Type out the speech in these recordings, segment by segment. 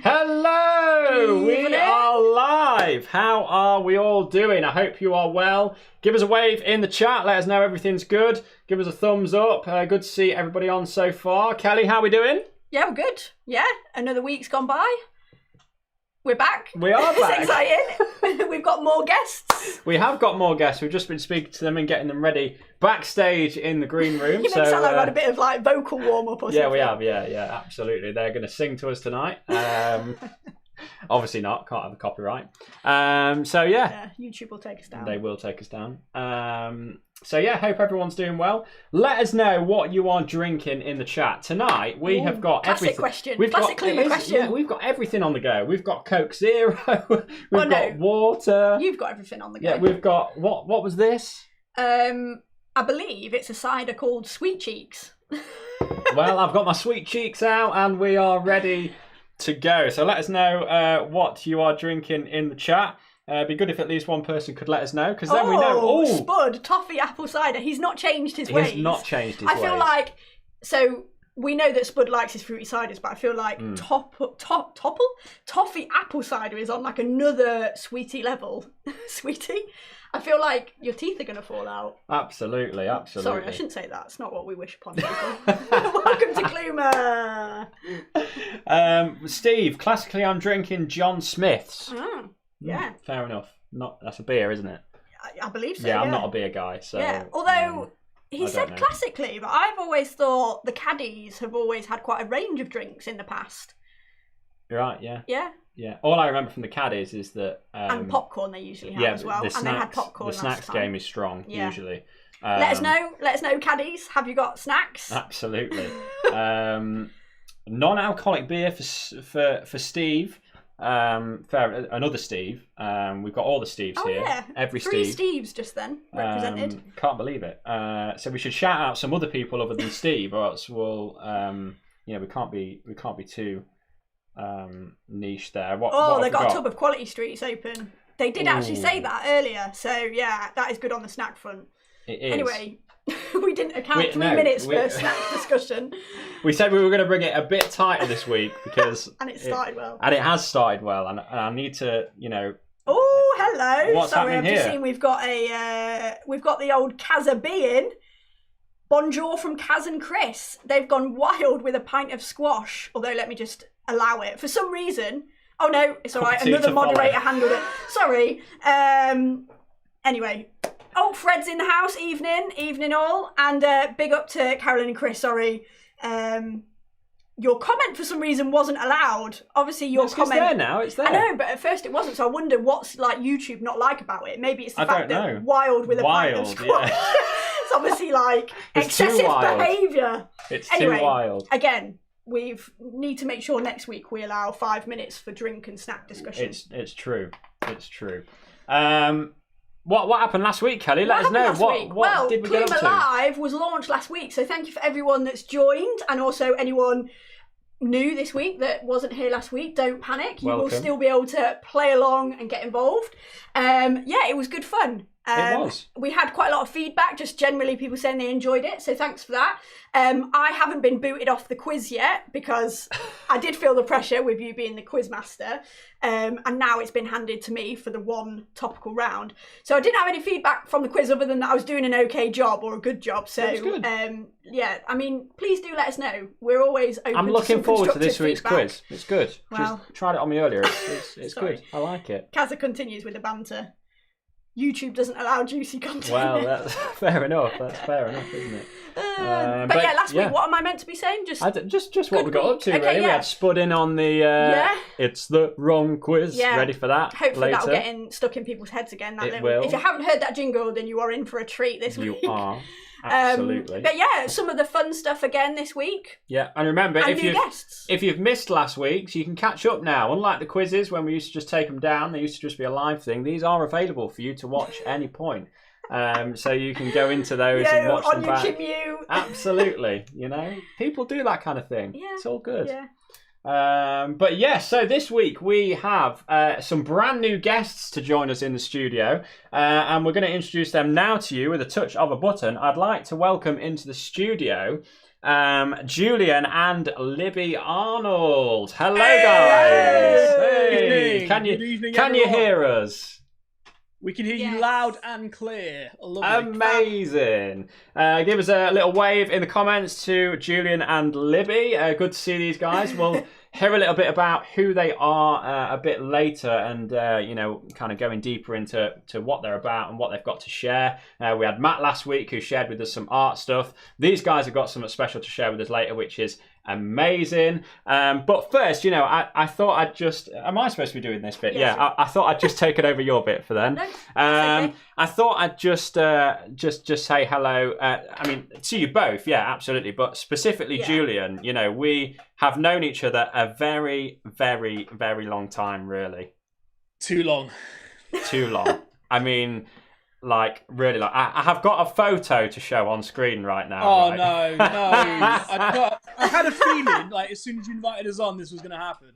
Hello! We are live! How are we all doing? I hope you are well. Give us a wave in the chat. Let us know everything's good. Give us a thumbs up. Good to see everybody on so far. Kelly, how are we doing? Yeah, we're good. Yeah, another week's gone by. We're back. We are back. It's exciting. We've got more guests. We have got more guests. We've just been speaking to them and getting them ready backstage in the green room. You sound like we had a bit of like vocal warm up or something. Yeah, we have. Yeah, absolutely. They're going to sing to us tonight. Obviously not. Can't have the copyright. Yeah, YouTube will take us down. They will take us down. Hope everyone's doing well. Let us know what you are drinking in the chat tonight. We have got classic everything. Classic Kluma question. Yeah, we've got everything on the go. We've got Coke Zero. We've got water. You've got everything on the go. Yeah, we've got what was this? I believe it's a cider called Sweet Cheeks. Well, I've got my Sweet Cheeks out, and we are ready to go. So let us know what you are drinking in the chat. It'd be good if at least one person could let us know, because then we know. Oh, Spud, toffee apple cider. He's not changed his ways. He's not changed his ways. I feel like, so we know that Spud likes his fruity ciders, but I feel like toffee apple cider is on like another sweetie level. Sweetie? I feel like your teeth are going to fall out. Absolutely. Sorry, I shouldn't say that. It's not what we wish upon people. Welcome to Kluma. Steve, classically I'm drinking John Smith's. Oh, yeah. Fair enough. That's a beer, isn't it? I believe so. Yeah, I'm not a beer guy, so. Yeah, although he said classically, but I've always thought the caddies have always had quite a range of drinks in the past. You're right, yeah. Yeah. Yeah. All I remember from the caddies is that. And popcorn they usually have as well. The snacks, and they had popcorn. The snacks game is strong, usually. Let us know, caddies. Have you got snacks? Absolutely. Non-alcoholic beer for Steve. Another Steve. We've got all the Steves here. Yeah. Every Three Steve. Steves just then represented. Can't believe it. So we should shout out some other people other than Steve, or else we'll we can't be too niche there. What they got a tub of Quality Streets open. They did actually say that earlier, so yeah, that is good on the snack front. It is. Anyway, we didn't account 3 minutes for snack discussion. We said we were going to bring it a bit tighter this week because and it started well. And it has started well, and I need to, Oh, hello! What's Sorry, happening I've just here? seen we've got the old Kazza B in. Bonjour from Kaz and Chris. They've gone wild with a pint of squash. Although, let me just allow it. For some reason, oh no, it's all right. Another moderator handled it. Sorry. Anyway, Fred's in the house. Evening all, and big up to Carolyn and Chris. Sorry. Your comment for some reason wasn't allowed. Obviously, your comment. It's there now. It's there. I know, but at first it wasn't. So I wonder what's like YouTube not like about it. Maybe it's the fact that wild with a pint of squash. Yeah. It's obviously like excessive behaviour. It's anyway, too wild. Again, we need to make sure next week we allow 5 minutes for drink and snack discussion. It's true. It's true. What happened last week, Kelly? Let us know. What did we get up to? Kluma Live was launched last week, so thank you for everyone that's joined, and also anyone new this week that wasn't here last week. Don't panic. You will still be able to play along and get involved. It was good fun. It was. We had quite a lot of feedback, just generally people saying they enjoyed it, so thanks for that. I haven't been booted off the quiz yet because I did feel the pressure with you being the quiz master, and now it's been handed to me for the one topical round. So I didn't have any feedback from the quiz other than that I was doing an okay job or a good job. So good. Please do let us know. We're always open. I'm looking forward to this week's feedback. quiz. It's good. Well, just tried it on me earlier. It's good. I like it. Kazza continues with the banter. YouTube doesn't allow juicy content. Well, that's fair enough. That's fair enough, isn't it? Last week, what am I meant to be saying? Just what we got up to, really. We had Spud in on the It's the Wrong Quiz. Yeah. Ready for that? Hopefully later. that'll get stuck in people's heads again. Will. If you haven't heard that jingle, then you are in for a treat this week. You are. Absolutely. Some of the fun stuff again this week. Yeah, and remember, guests. if you've missed last week's, you can catch up now. Unlike the quizzes, when we used to just take them down, they used to just be a live thing. These are available for you to watch any point. So you can go into those and watch them back. On your commute. Absolutely. People do that kind of thing. Yeah. It's all good. Yeah. So this week we have some brand new guests to join us in the studio, and we're going to introduce them now to you with a touch of a button. I'd like to welcome into the studio Julian and Libby Arnold. Hello, guys. Hey. Can you hear us? We can hear you loud and clear. Lovely. Amazing. Give us a little wave in the comments to Julian and Libby. Good to see these guys. We'll hear a little bit about who they are a bit later and, kind of going deeper into what they're about and what they've got to share. We had Matt last week who shared with us some art stuff. These guys have got something special to share with us later, which is amazing. But first, I thought I'd just... Am I supposed to be doing this bit? Yes. Yeah, I thought I'd just take it over your bit for then. No, okay. I thought I'd just say hello. To you both, yeah, absolutely. But specifically, Julian, we have known each other a very, very, very long time, really. Too long. Really long. I have got a photo to show on screen right now. Oh, right? no. I had a feeling, as soon as you invited us on, this was going to happen.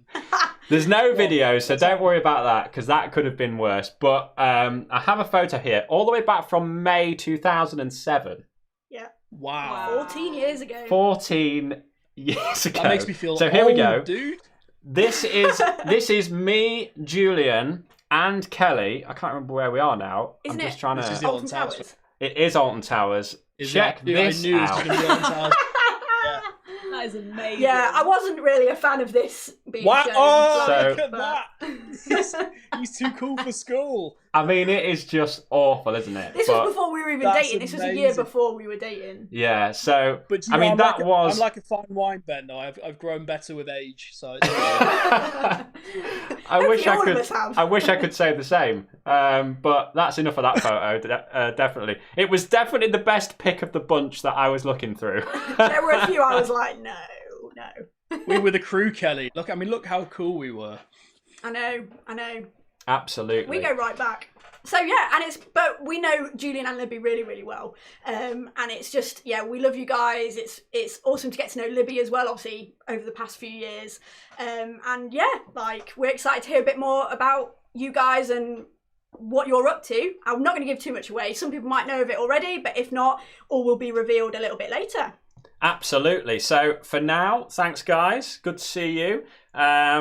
There's no video, so don't worry about that, because that could have been worse. But I have a photo here, all the way back from May 2007. Yeah. Wow. 14 years ago. 14 years ago. That makes me feel so here old, we go. Dude. This is me, Julian, and Kelly. I can't remember where we are now. Isn't I'm just it? trying This is to... the Alton Towers. It is Alton Towers. Check I knew it was this going to be Alton Towers. That is amazing. Yeah, I wasn't really a fan of this being What? shown. Oh, So- look at that. He's too cool for school. I mean, it is just awful, isn't it? This But- was before we were even That's dating. This was a year amazing. before we were dating. Yeah, so... But I mean, that was... I'm like a fine wine, Ben, though. I've grown better with age, so... I wish all of us have. I wish I could say the same. But that's enough of that photo. Definitely, it was definitely the best pick of the bunch that I was looking through. There were a few I was like, no. We were the crew, Kelly. Look how cool we were. I know. Absolutely. We go right back. So yeah, but we know Julian and Libby really, really well. And it's just, we love you guys. It's awesome to get to know Libby as well, obviously, over the past few years. We're excited to hear a bit more about you guys and what you're up to. I'm not going to give too much away. Some people might know of it already, but if not, all will be revealed a little bit later. Absolutely. So for now, thanks guys. Good to see you.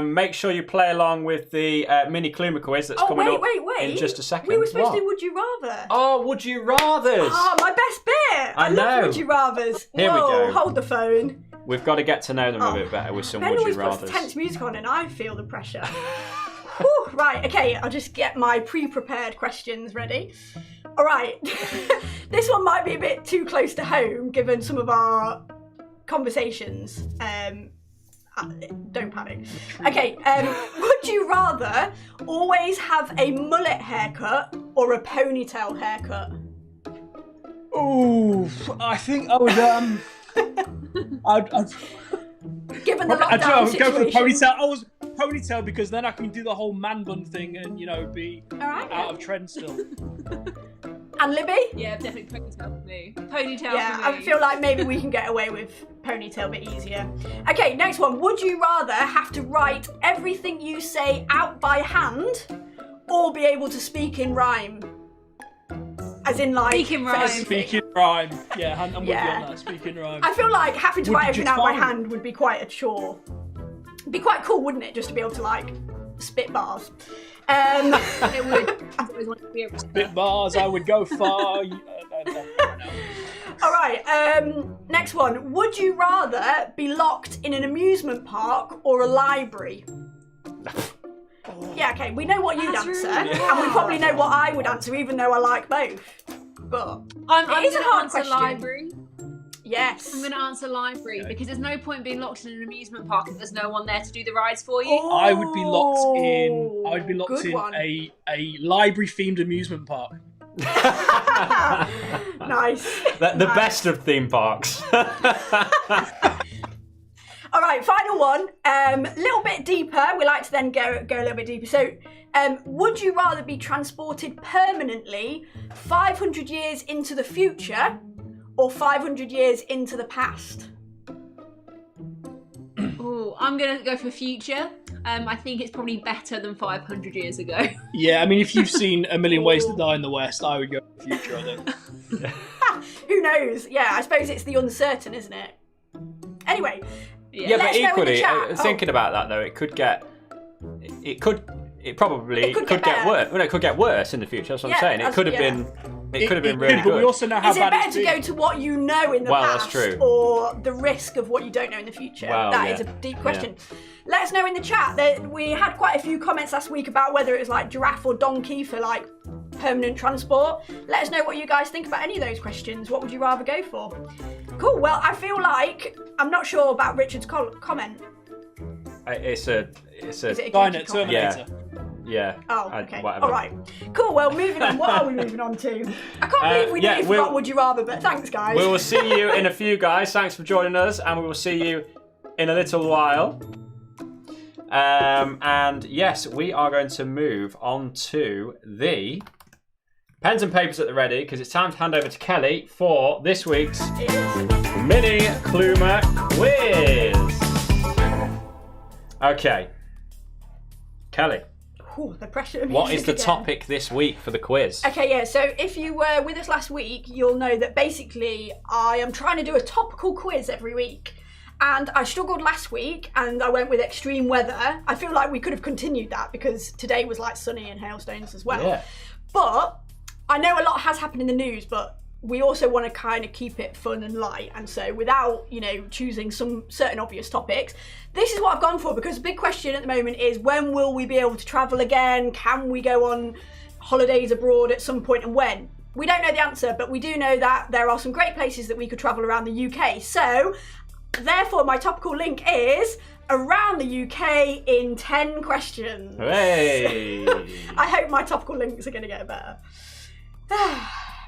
Make sure you play along with the mini Kluma quiz that's coming up in just a second. We were supposed to do Would You Rather. Oh, Would You Rathers. Oh, my best bit. I know. love Would You Rathers. Here we go. Hold the phone. We've got to get to know them a bit better with some Ben Would You always puts Rathers. tense music on and I feel the pressure. Whew, right, okay, I'll just get my pre-prepared questions ready. All right, this one might be a bit too close to home given some of our conversations. Don't panic. Okay, would you rather always have a mullet haircut or a ponytail haircut? Ooh, I think I would I'd Given the I'd lockdown go for the situation. ponytail because then I can do the whole man bun thing and be All right. out of trend still. And Libby? Yeah, definitely ponytail for me. Ponytail Yeah, for me. I feel like maybe we can get away with ponytail a bit easier. Okay, next one. Would you rather have to write everything you say out by hand or be able to speak in rhyme? As in, like, Speak in for rhyme. everything. Speak in rhyme. Yeah, I'm with you Yeah. on that. Speak in rhyme. I feel like having to Would write you everything just out by find- hand would be quite a chore. It'd be quite cool, wouldn't it, just to be able to, like, spit bars. It would. I always wanted to be able to. Bit bars, I would go far. All right, next one. Would you rather be locked in an amusement park or a library? Yeah, okay, we know what you'd That's answer, really and we probably know what I would answer, even though I like both. But I'm It is a gonna hard answer question. library. yes. I'm going to answer library Okay. because there's no point being locked in an amusement park if there's no one there to do the rides for you. I would be locked in. Good one. a library themed amusement park. Nice. The Nice. best of theme parks. All right, final one. Little bit deeper. We like to then go a little bit deeper. So, would you rather be transported permanently 500 years into the future or 500 years into the past? Ooh, I'm going to go for future. I think it's probably better than 500 years ago. Yeah, I mean, if you've seen A Million Ways to Die in the West, I would go for future, I think. Who knows? Yeah, I suppose it's the uncertain, isn't it? Anyway, Yeah, let but us know in the equally, chat. thinking about that though, it probably could could get get better. worse. Well, it could get worse in the future. That's what I'm saying. It could have been. It could have been really But we good. also know how Is it bad better it's to been. go to what you know in the Well, that's past true. or the risk of what you don't know in the future? Well, That yeah. is a deep question. Let us know in the chat. That we had quite a few comments last week about whether it was like giraffe or donkey for like permanent transport. Let us know what you guys think about any of those questions. What would you rather go for? Cool. Well, I feel like I'm not sure about Richard's comment. It's a. Is it a Skynet geeky comment? Terminator. Yeah. Oh, okay. Whatever. All right. Cool. Well, moving on. What are we moving on to? I can't believe we nearly forgot Would You Rather, but thanks, guys. We will see you in a few, guys. Thanks for joining us, and we will see you in a little while. And yes, we are going to move on to the pens and papers at the ready because it's time to hand over to Kelly for this week's mini Kluma quiz. Okay, Kelly, Ooh, the pressure. what is the again. topic this week for the quiz? Okay, yeah, so if you were with us last week, you'll know that basically I am trying to do a topical quiz every week. And I struggled last week and I went with extreme weather. I feel like we could have continued that because today was like sunny and hailstones as well. Yeah. But I know a lot has happened in the news, but we also want to kind of keep it fun and light. And so without, choosing some certain obvious topics, this is what I've gone for because the big question at the moment is when will we be able to travel again? Can we go on holidays abroad at some point and when? We don't know the answer, but we do know that there are some great places that we could travel around the UK. So therefore, my topical link is around the UK in 10 questions. Hey! I hope my topical links are going to get better.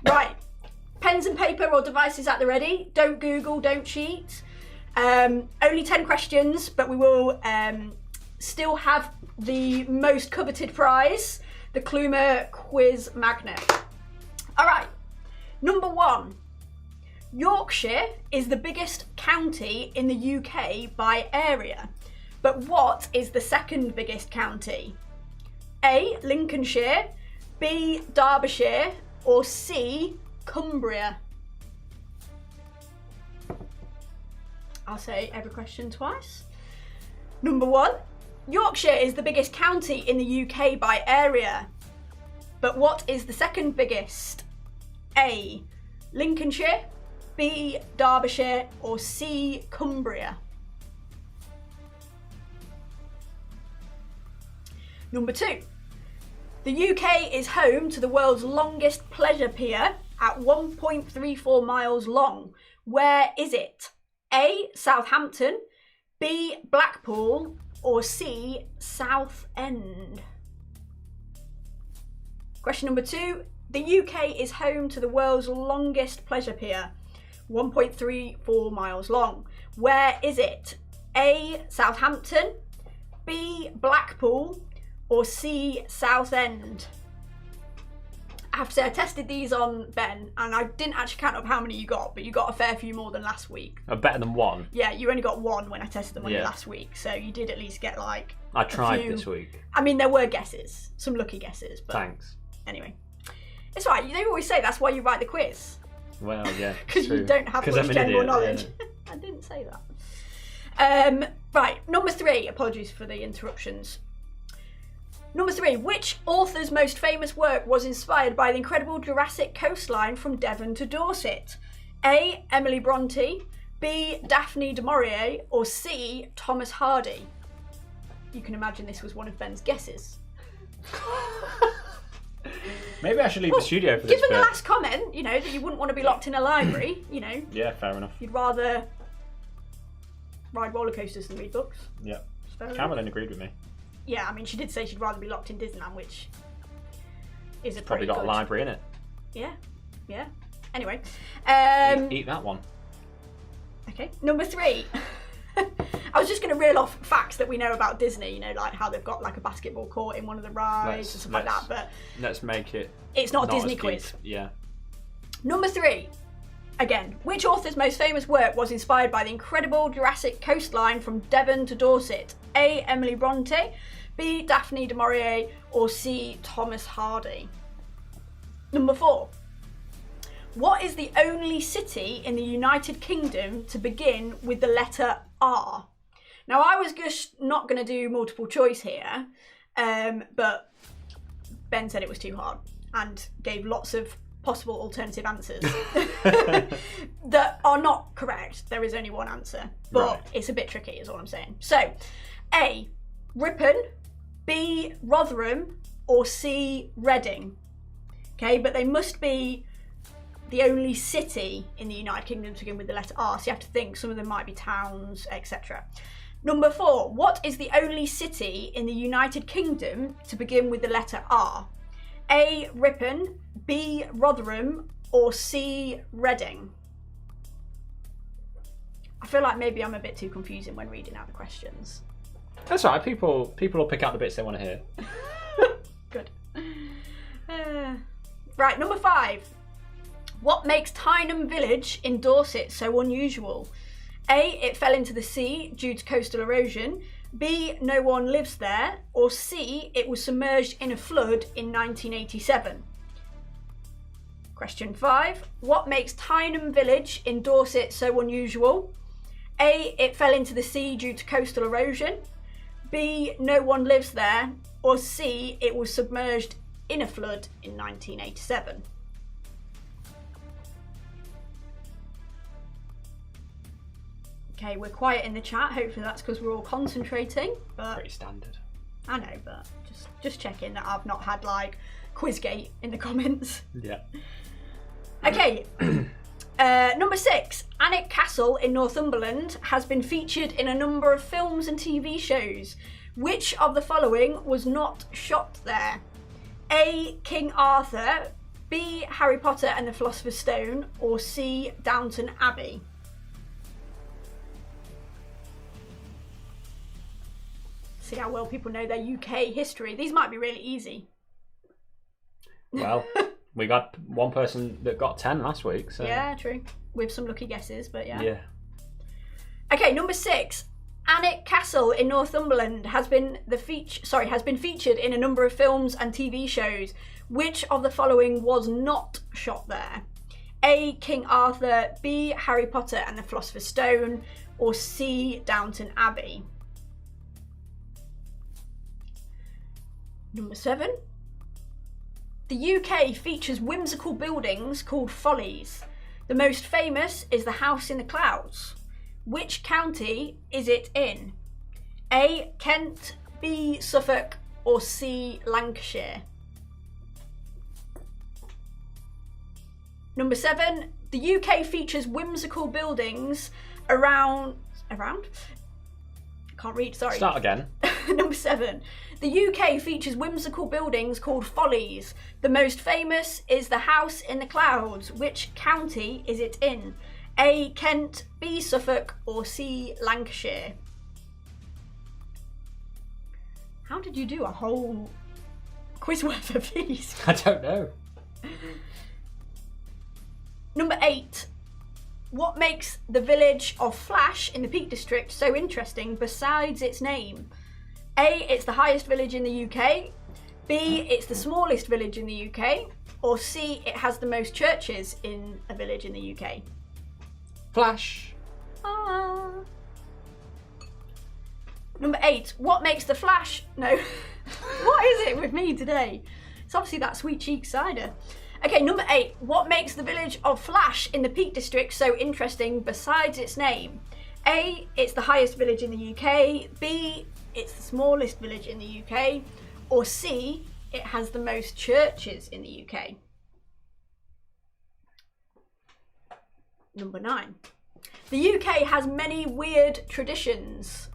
Right. Pens and paper or devices at the ready. Don't Google, don't cheat. Only 10 questions, but we will still have the most coveted prize, the Kluma quiz magnet. All right. Number 1. Yorkshire is the biggest county in the UK by area, but what is the second biggest county? A. Lincolnshire, B. Derbyshire, or C. Cumbria? I'll say every question twice. Number 1. Yorkshire is the biggest county in the UK by area, but what is the second biggest? A. Lincolnshire, B. Derbyshire, or C. Cumbria? Number 2. The UK is home to the world's longest pleasure pier at 1.34 miles long. Where is it? A. Southampton, B. Blackpool, or C. Southend? Question number 2. The UK is home to the world's longest pleasure pier, 1.34 miles long. Where is it? A. Southampton, B. Blackpool, or C. Southend? I have to say I tested these on Ben and I didn't actually count up how many you got, but you got a fair few more than last week. Better than one. Yeah, you only got 1 when I tested them on you Yeah. last week, so you did at least get like I a tried few. this week. I mean, there were guesses, some lucky guesses, but Thanks. anyway. It's all right, they always say that's why you write the quiz. Well, yeah. Because you true. don't have 'Cause much I'm an general idiot, knowledge. yeah. I didn't say that. Right, number 3. Apologies for the interruptions. Number 3. Which author's most famous work was inspired by the incredible Jurassic coastline from Devon to Dorset? A. Emily Bronte, B. Daphne du Maurier, or C. Thomas Hardy? You can imagine this was one of Ben's guesses. Maybe I should leave the studio for this Given bit. the last comment, that you wouldn't want to be locked in a library, Yeah, fair enough. you'd rather ride roller coasters than read books. Yeah. It's fair enough. Caroline agreed with me. Yeah, I mean, she did say she'd rather be locked in Disneyland, which is a Probably pretty got good... a library in it. Yeah. Anyway, Eat that one. okay. Number 3. I was just going to reel off facts that we know about Disney. Like how they've got like a basketball court in one of the rides and stuff like that. But let's make it. it's not a not Disney as quiz. deep. Yeah. Number 3. Again, which author's most famous work was inspired by the incredible Jurassic coastline from Devon to Dorset? A. Emily Bronte, B. Daphne du Maurier, or C. Thomas Hardy? Number 4. What is the only city in the United Kingdom to begin with the letter R? Now, I was just not going to do multiple choice here, but Ben said it was too hard and gave lots of possible alternative answers that are not correct. There is only one answer, but it's a bit tricky is all I'm saying. So, A, Ripon, B, Rotherham, or C, Reading. Okay, but they must be the only city in the United Kingdom to begin with the letter R, so you have to think some of them might be towns, etc. Number 4, what is the only city in the United Kingdom to begin with the letter R? A, Ripon, B, Rotherham, or C, Reading? I feel like maybe I'm a bit too confusing when reading out the questions. That's all right. People will pick out the bits they want to hear. Good. Right, number 5. What makes Tyneham Village in Dorset so unusual? A, it fell into the sea due to coastal erosion. B, no one lives there. Or C, it was submerged in a flood in 1987. Question 5. What makes Tyneham Village in Dorset so unusual? A, it fell into the sea due to coastal erosion. B, no one lives there. Or C, it was submerged in a flood in 1987. Okay, we're quiet in the chat. Hopefully that's because we're all concentrating. But Pretty standard. I know, but just checking that I've not had like Quizgate in the comments. Yeah. Okay. Number 6. Alnwick Castle in Northumberland has been featured in a number of films and TV shows. Which of the following was not shot there? A, King Arthur, B, Harry Potter and the Philosopher's Stone, or C, Downton Abbey? See how well people know their UK history. These might be really easy. Well, we got one person that got 10 last week, so Yeah, true. With some lucky guesses, but yeah. yeah. Okay, number 6. Alnwick Castle in Northumberland has been featured in a number of films and TV shows. Which of the following was not shot there? A, King Arthur, B, Harry Potter and the Philosopher's Stone, or C, Downton Abbey? Number 7. The UK features whimsical buildings called follies. The most famous is the House in the Clouds. Which county is it in? A, Kent, B, Suffolk, or C, Lancashire? Number 7. The UK features whimsical buildings around... Can't read, sorry. Start again. Number 7. The UK features whimsical buildings called follies. The most famous is the House in the Clouds. Which county is it in? A, Kent, B, Suffolk, or C, Lancashire? How did you do a whole quiz worth of these? I don't know. Number 8. What makes the village of Flash in the Peak District so interesting besides its name? A, it's the highest village in the UK. B, it's the smallest village in the UK. Or C, it has the most churches in a village in the UK. Flash. Ah. Number 8. What makes the Flash... No. What is it with me today? It's obviously that sweet cheek cider. Okay, number 8. What makes the village of Flash in the Peak District so interesting besides its name? A, it's the highest village in the UK. B, it's the smallest village in the UK. Or C, it has the most churches in the UK. Number 9. The UK has many weird traditions.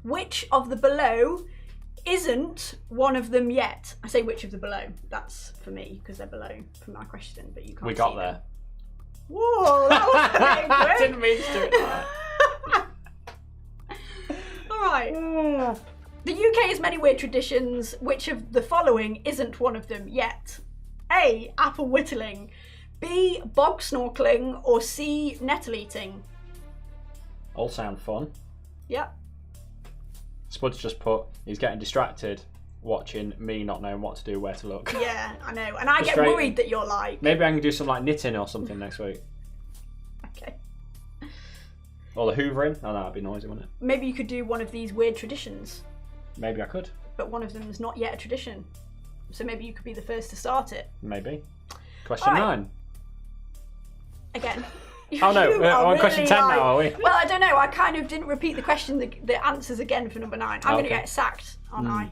Which of the below isn't one of them yet? I say which of the below. That's for me because they're below from my question, but you can't. We got see there. them. Whoa, that was a bit I quick. didn't mean to do it like All right. The UK has many weird traditions. Which of the following isn't one of them yet? A, apple whittling. B, bog snorkeling. Or C, nettle eating. All sound fun. Yep. Spud's just put, he's getting distracted watching me not knowing what to do, where to look. Yeah, I know. And I get Frustrating. worried that you're like... Maybe I can do some like knitting or something next week. Okay. Or the hoovering. Oh, that'd be noisy, wouldn't it? Maybe you could do one of these weird traditions, Maybe I could. but one of them is not yet a tradition. So maybe you could be the first to start it. Maybe. Question All right. 9. Again. Oh no, You we're are on question 10 like- now, are we? Well, I don't know. I kind of didn't repeat the question, the answers again for number 9. I'm going to Okay. get sacked, aren't I?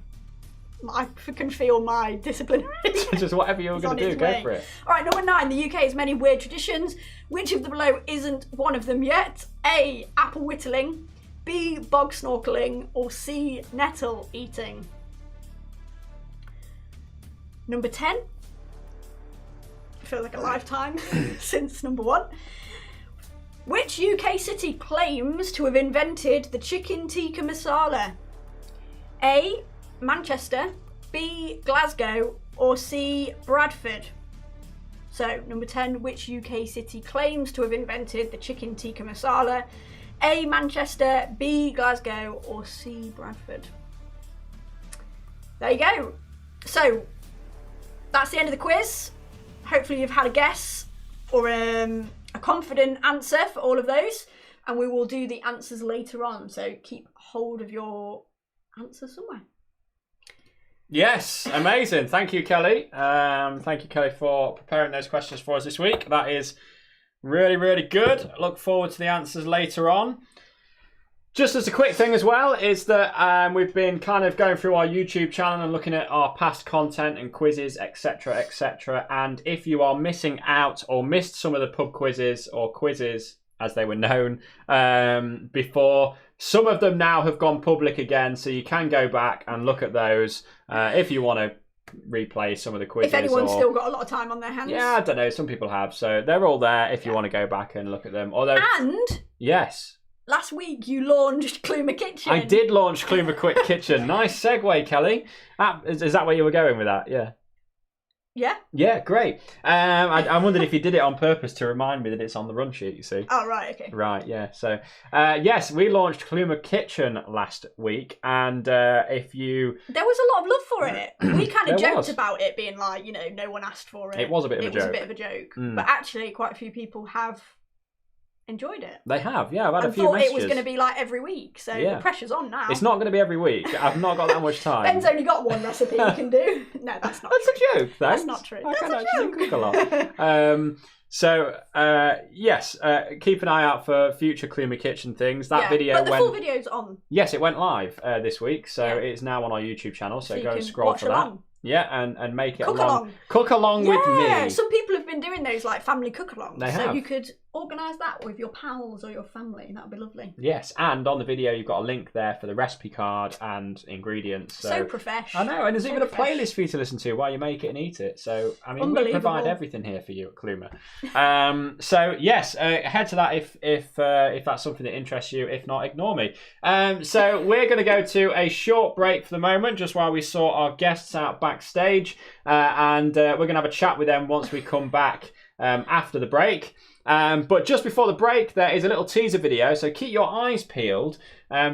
I can feel my disciplinary. Just whatever you were It's going on to do, its go way. for it. All right, number 9. The UK has many weird traditions. Which of the below isn't one of them yet? A. Apple whittling. B. Bog snorkeling. Or C. Nettle eating. Number 10. I feel like a lifetime since number 1. Which UK city claims to have invented the chicken tikka masala? A. Manchester. B. Glasgow. Or C. Bradford. So, number 10, which UK city claims to have invented the chicken tikka masala? A. Manchester, B. Glasgow, or C. Bradford. There you go. So, that's the end of the quiz. Hopefully you've had a guess or a confident answer for all of those. And we will do the answers later on. So keep hold of your answers somewhere. Yes, amazing. Thank you, Kelly. Thank you, Kelly, for preparing those questions for us this week. That is really, really good. Look forward to the answers later on. Just as a quick thing as well, is that we've been kind of going through our YouTube channel and looking at our past content and quizzes, etc., etc. And if you are missing out or missed some of the pub quizzes or quizzes as they were known before, some of them now have gone public again, so you can go back and look at those if you want to replay some of the quizzes. If anyone's still got a lot of time on their hands. Yeah, I don't know. Some people have, so they're all there if you want to go back and look at them. Although, And yes. last week you launched Kluma Kitchen. I did launch Kluma Quick Kitchen. Nice segue, Kelly. Is that where you were going with that? Yeah. Yeah? Yeah, great. I wondered if you did it on purpose to remind me that it's on the run sheet, you see. Oh, right, okay. Right, yeah. So, yes, we launched Kluma Kitchen last week. And if you... There was a lot of love for it. We kind There of joked was. about it being like, you know, no one asked for it. It was a bit of a It was joke. a bit of a joke. Mm. But actually, quite a few people have enjoyed it. They have, yeah. I've had a And few thought messages. it was going to be like every week. So Yeah. the pressure's on now. It's not going to be every week. I've not got that much time. Ben's only got one recipe he can do. No, that's not That's true. a joke, though. That's not true. I That's can a actually joke. cook a lot. Yes, keep an eye out for future Kluma Kitchen things. That video but the went... full video's on. Yes, it went live this week, so Yeah. it's now on our YouTube channel, so you go can scroll watch for that. along. Yeah, and make it Cook along. along. Cook along with Yeah, me. some people have been doing those like family cook-alongs. They so have. you could organise that with your pals or your family. That would be lovely. Yes, and on the video you've got a link there for the recipe card and ingredients. So professional. I know, and there's So even a profesh. playlist for you to listen to while you make it and eat it. So, I mean, we Unbelievable. provide everything here for you at Kluma. So, yes, head to that if that's something that interests you. If not, ignore me. So, we're going to go to a short break for the moment, just while we sort our guests out backstage. And we're going to have a chat with them once we come back after the break. But just before the break, there is a little teaser video, so keep your eyes peeled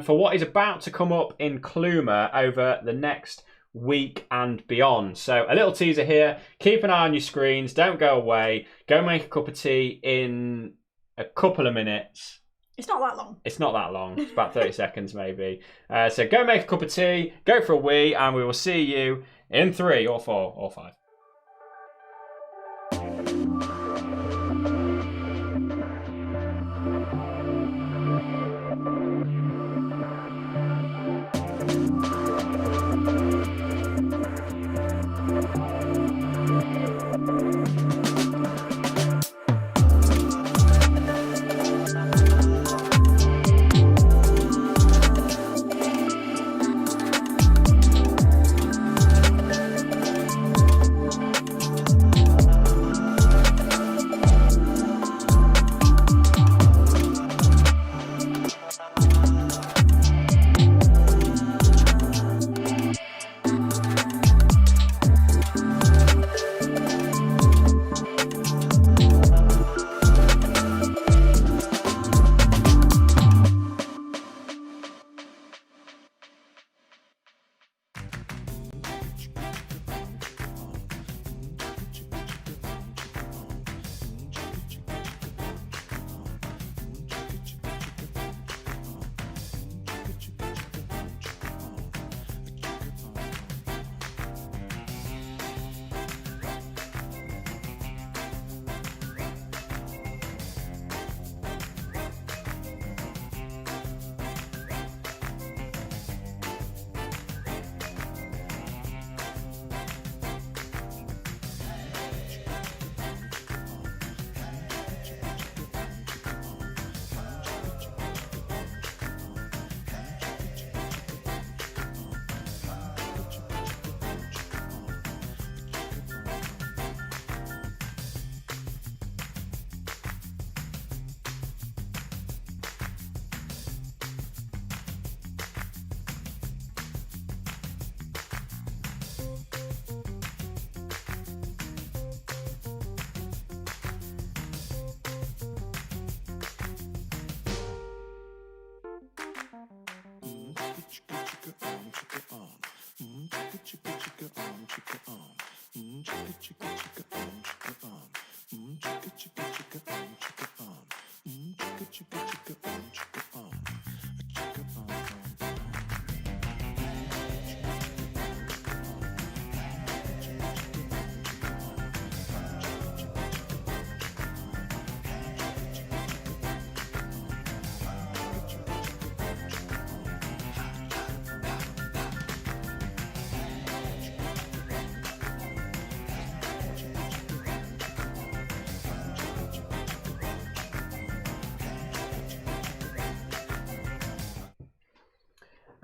for what is about to come up in Kluma over the next week and beyond. So a little teaser here. Keep an eye on your screens. Don't go away. Go make a cup of tea in a couple of minutes. It's not that long. It's not that long. It's about 30 seconds maybe. So go make a cup of tea, go for a wee, and we will see you in 3 or 4 or 5.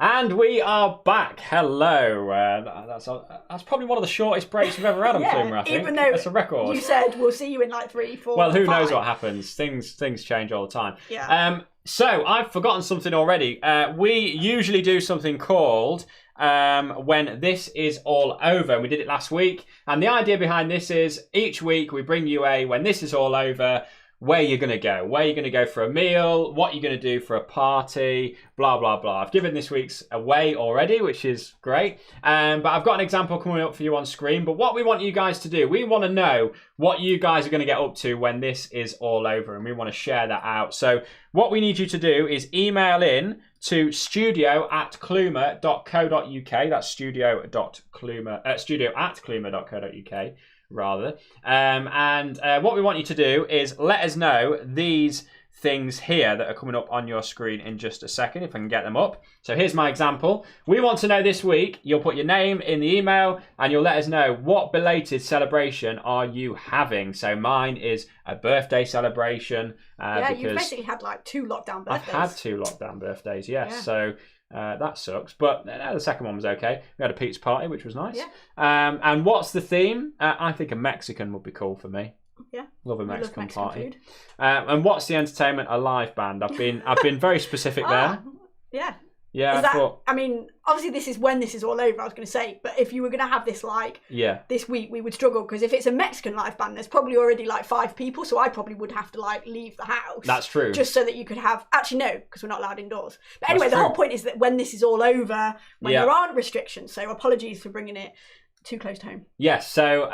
And we are back. Hello. That's probably one of the shortest breaks we've ever had on Kluma, I think. Even though that's a record. You said we'll see you in like 3, 4. Well, who 5. knows what happens? Things change all the time. Yeah. So I've forgotten something already. We usually do something called when this is all over. We did it last week, and the idea behind this is each week we bring you a when this is all over. Where you're going to go, where you're going to go for a meal, what you're going to do for a party, blah, blah, blah. I've given this week's away already, which is great. But I've got an example coming up for you on screen. But what we want you guys to do, we want to know what you guys are going to get up to when this is all over. And we want to share that out. So what we need you to do is email in to studio@kluma.co.uk. That's studio@kluma.co.uk. Rather. And what we want you to do is let us know these things here that are coming up on your screen in just a second, if I can get them up. So here's my example. We want to know this week, you'll put your name in the email and you'll let us know what belated celebration are you having. So mine is a birthday celebration. You've basically had like 2 lockdown birthdays. I've had 2 lockdown birthdays, yes. Yeah. So that sucks, but the second one was okay. We had a pizza party, which was nice. Yeah. And what's the theme? I think a Mexican would be cool for me. Yeah. Love a Mexican party. Food. And what's the entertainment? A live band. I've been very specific there. Yeah. Yeah, I mean, obviously this is when this is all over, I was going to say, but if you were going to have this this week, we would struggle, because if it's a Mexican live band, there's probably already like 5 people, so I probably would have to like leave the house. That's true. Just so that you could have, actually no, because we're not allowed indoors. But anyway, the whole point is that when this is all over, when there aren't restrictions, so apologies for bringing it too close to home. Yes, so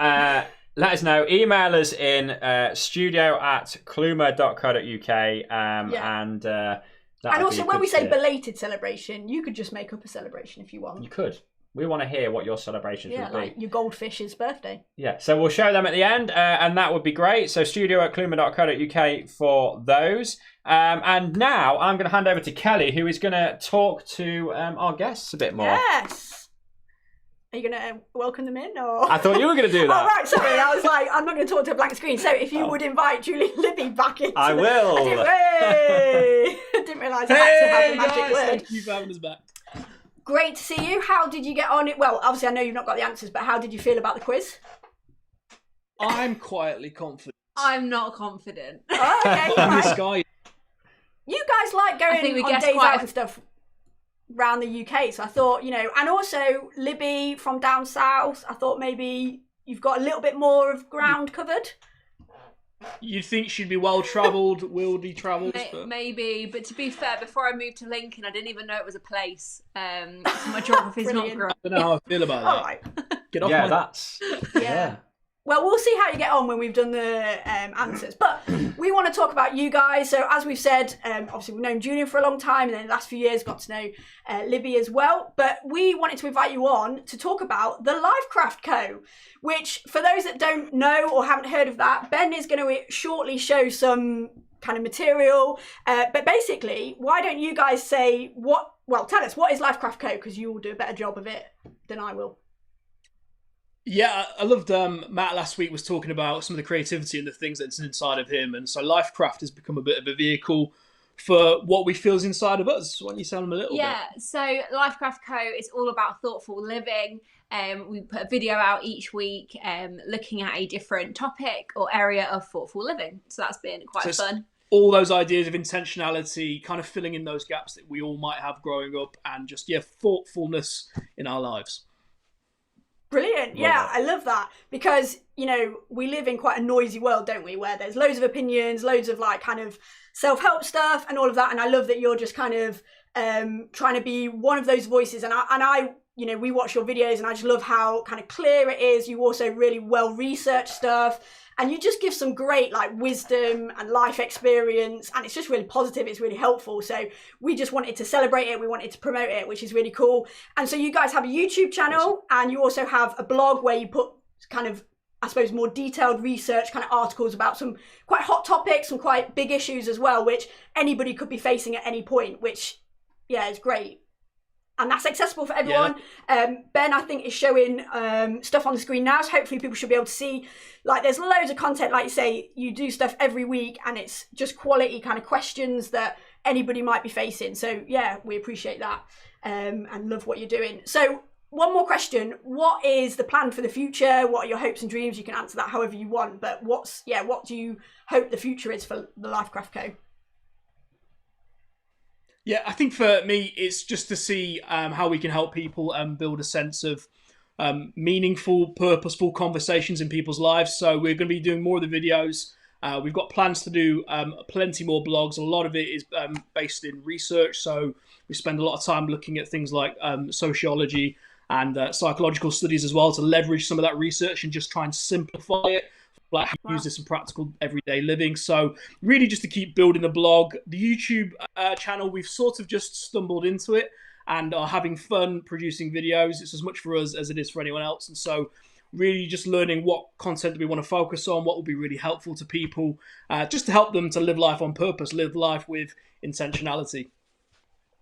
let us know. Email us in studio@kluma.co.uk and also, when we say belated celebration, you could just make up a celebration if you want. You could. We want to hear what your celebrations would be. Like your goldfish's birthday. Yeah, so we'll show them at the end, and that would be great. So studio@kluma.co.uk for those. And now I'm going to hand over to Kelly, who is going to talk to our guests a bit more. Yes. Are you going to welcome them in? Or? I thought you were going to do that. Oh, right, sorry. I was like, I'm not going to talk to a blank screen. So if you would invite Julie and Libby back in. I will. I didn't realise I had to have a magic word. Thank you for having us back. Great to see you. How did you get on it? Well, obviously I know you've not got the answers, but how did you feel about the quiz? I'm quietly confident. I'm not confident. Oh, okay. I'm this guy. You guys like going on days out and stuff around the UK, so I thought, and also Libby from down south, I thought maybe you've got a little bit more of ground covered. You'd think she'd be well-travelled, wieldy travels. Maybe, but to be fair, before I moved to Lincoln, I didn't even know it was a place. So my geography's not great. I don't know how I feel about that. All right. Get off that's... Yeah. Well, we'll see how you get on when we've done the answers. But we want to talk about you guys. So as we've said, obviously we've known Julian for a long time, and then the last few years got to know Libby as well. But we wanted to invite you on to talk about the Lifecraft Co., which for those that don't know or haven't heard of that, Ben is going to shortly show some kind of material. But basically, why don't you guys say tell us, what is Lifecraft Co., because you will do a better job of it than I will. Yeah, I loved Matt last week was talking about some of the creativity and the things that's inside of him. And so Lifecraft has become a bit of a vehicle for what we feel is inside of us. Why don't you tell them a little bit? Yeah, so Lifecraft Co. is all about thoughtful living. We put a video out each week looking at a different topic or area of thoughtful living. So that's been quite fun. All those ideas of intentionality, kind of filling in those gaps that we all might have growing up, and just, thoughtfulness in our lives. Brilliant. I love that, because we live in quite a noisy world, don't we, where there's loads of opinions, loads of like kind of self-help stuff and all of that, and I love that you're just kind of trying to be one of those voices, and I we watch your videos and I just love how kind of clear it is. You also really well researched stuff, and you just give some great like wisdom and life experience, and it's just really positive. It's really helpful. So we just wanted to celebrate it. We wanted to promote it, which is really cool. And so you guys have a YouTube channel, and you also have a blog where you put kind of, I suppose, more detailed research kind of articles about some quite hot topics, some quite big issues as well, which anybody could be facing at any point, which is great. And that's accessible for everyone. Yeah. Ben, I think, is showing stuff on the screen now, so hopefully people should be able to see. Like, there's loads of content, like you say, you do stuff every week, and it's just quality kind of questions that anybody might be facing. So, yeah, we appreciate that. and love what you're doing. So one more question. What is the plan for the future? What are your hopes and dreams? You can answer that however you want, but what do you hope the future is for the Lifecraft Co? Yeah, I think for me, it's just to see how we can help people build a sense of meaningful, purposeful conversations in people's lives. So we're going to be doing more of the videos. We've got plans to do plenty more blogs. A lot of it is based in research. So we spend a lot of time looking at things like sociology and psychological studies as well, to leverage some of that research and just try and simplify it, like how to use this in practical everyday living. So really just to keep building the blog. The YouTube channel, we've sort of just stumbled into it and are having fun producing videos. It's as much for us as it is for anyone else. And so really just learning what content do we want to focus on, what will be really helpful to people, just to help them to live life on purpose, live life with intentionality.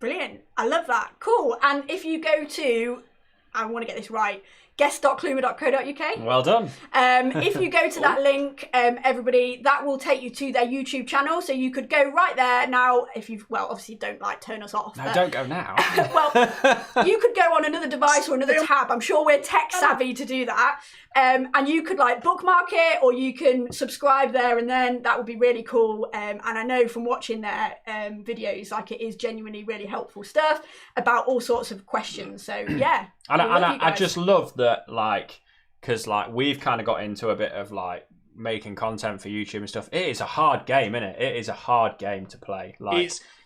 Brilliant. I love that. Cool. And if you go to, I want to get this right, guest.kluma.co.uk. Well done. If you go to that link, everybody, that will take you to their YouTube channel. So you could go right there now. If you've, well, obviously don't turn us off. No, but, don't go now. well, you could go on another device or another tab. I'm sure we're tech savvy to do that. And you could bookmark it, or you can subscribe there, and then that would be really cool. And I know from watching their videos, it is genuinely really helpful stuff about all sorts of questions. So yeah. And I just love that, because we've kind of got into a bit of making content for YouTube and stuff. It is a hard game, isn't it? It is a hard game to play.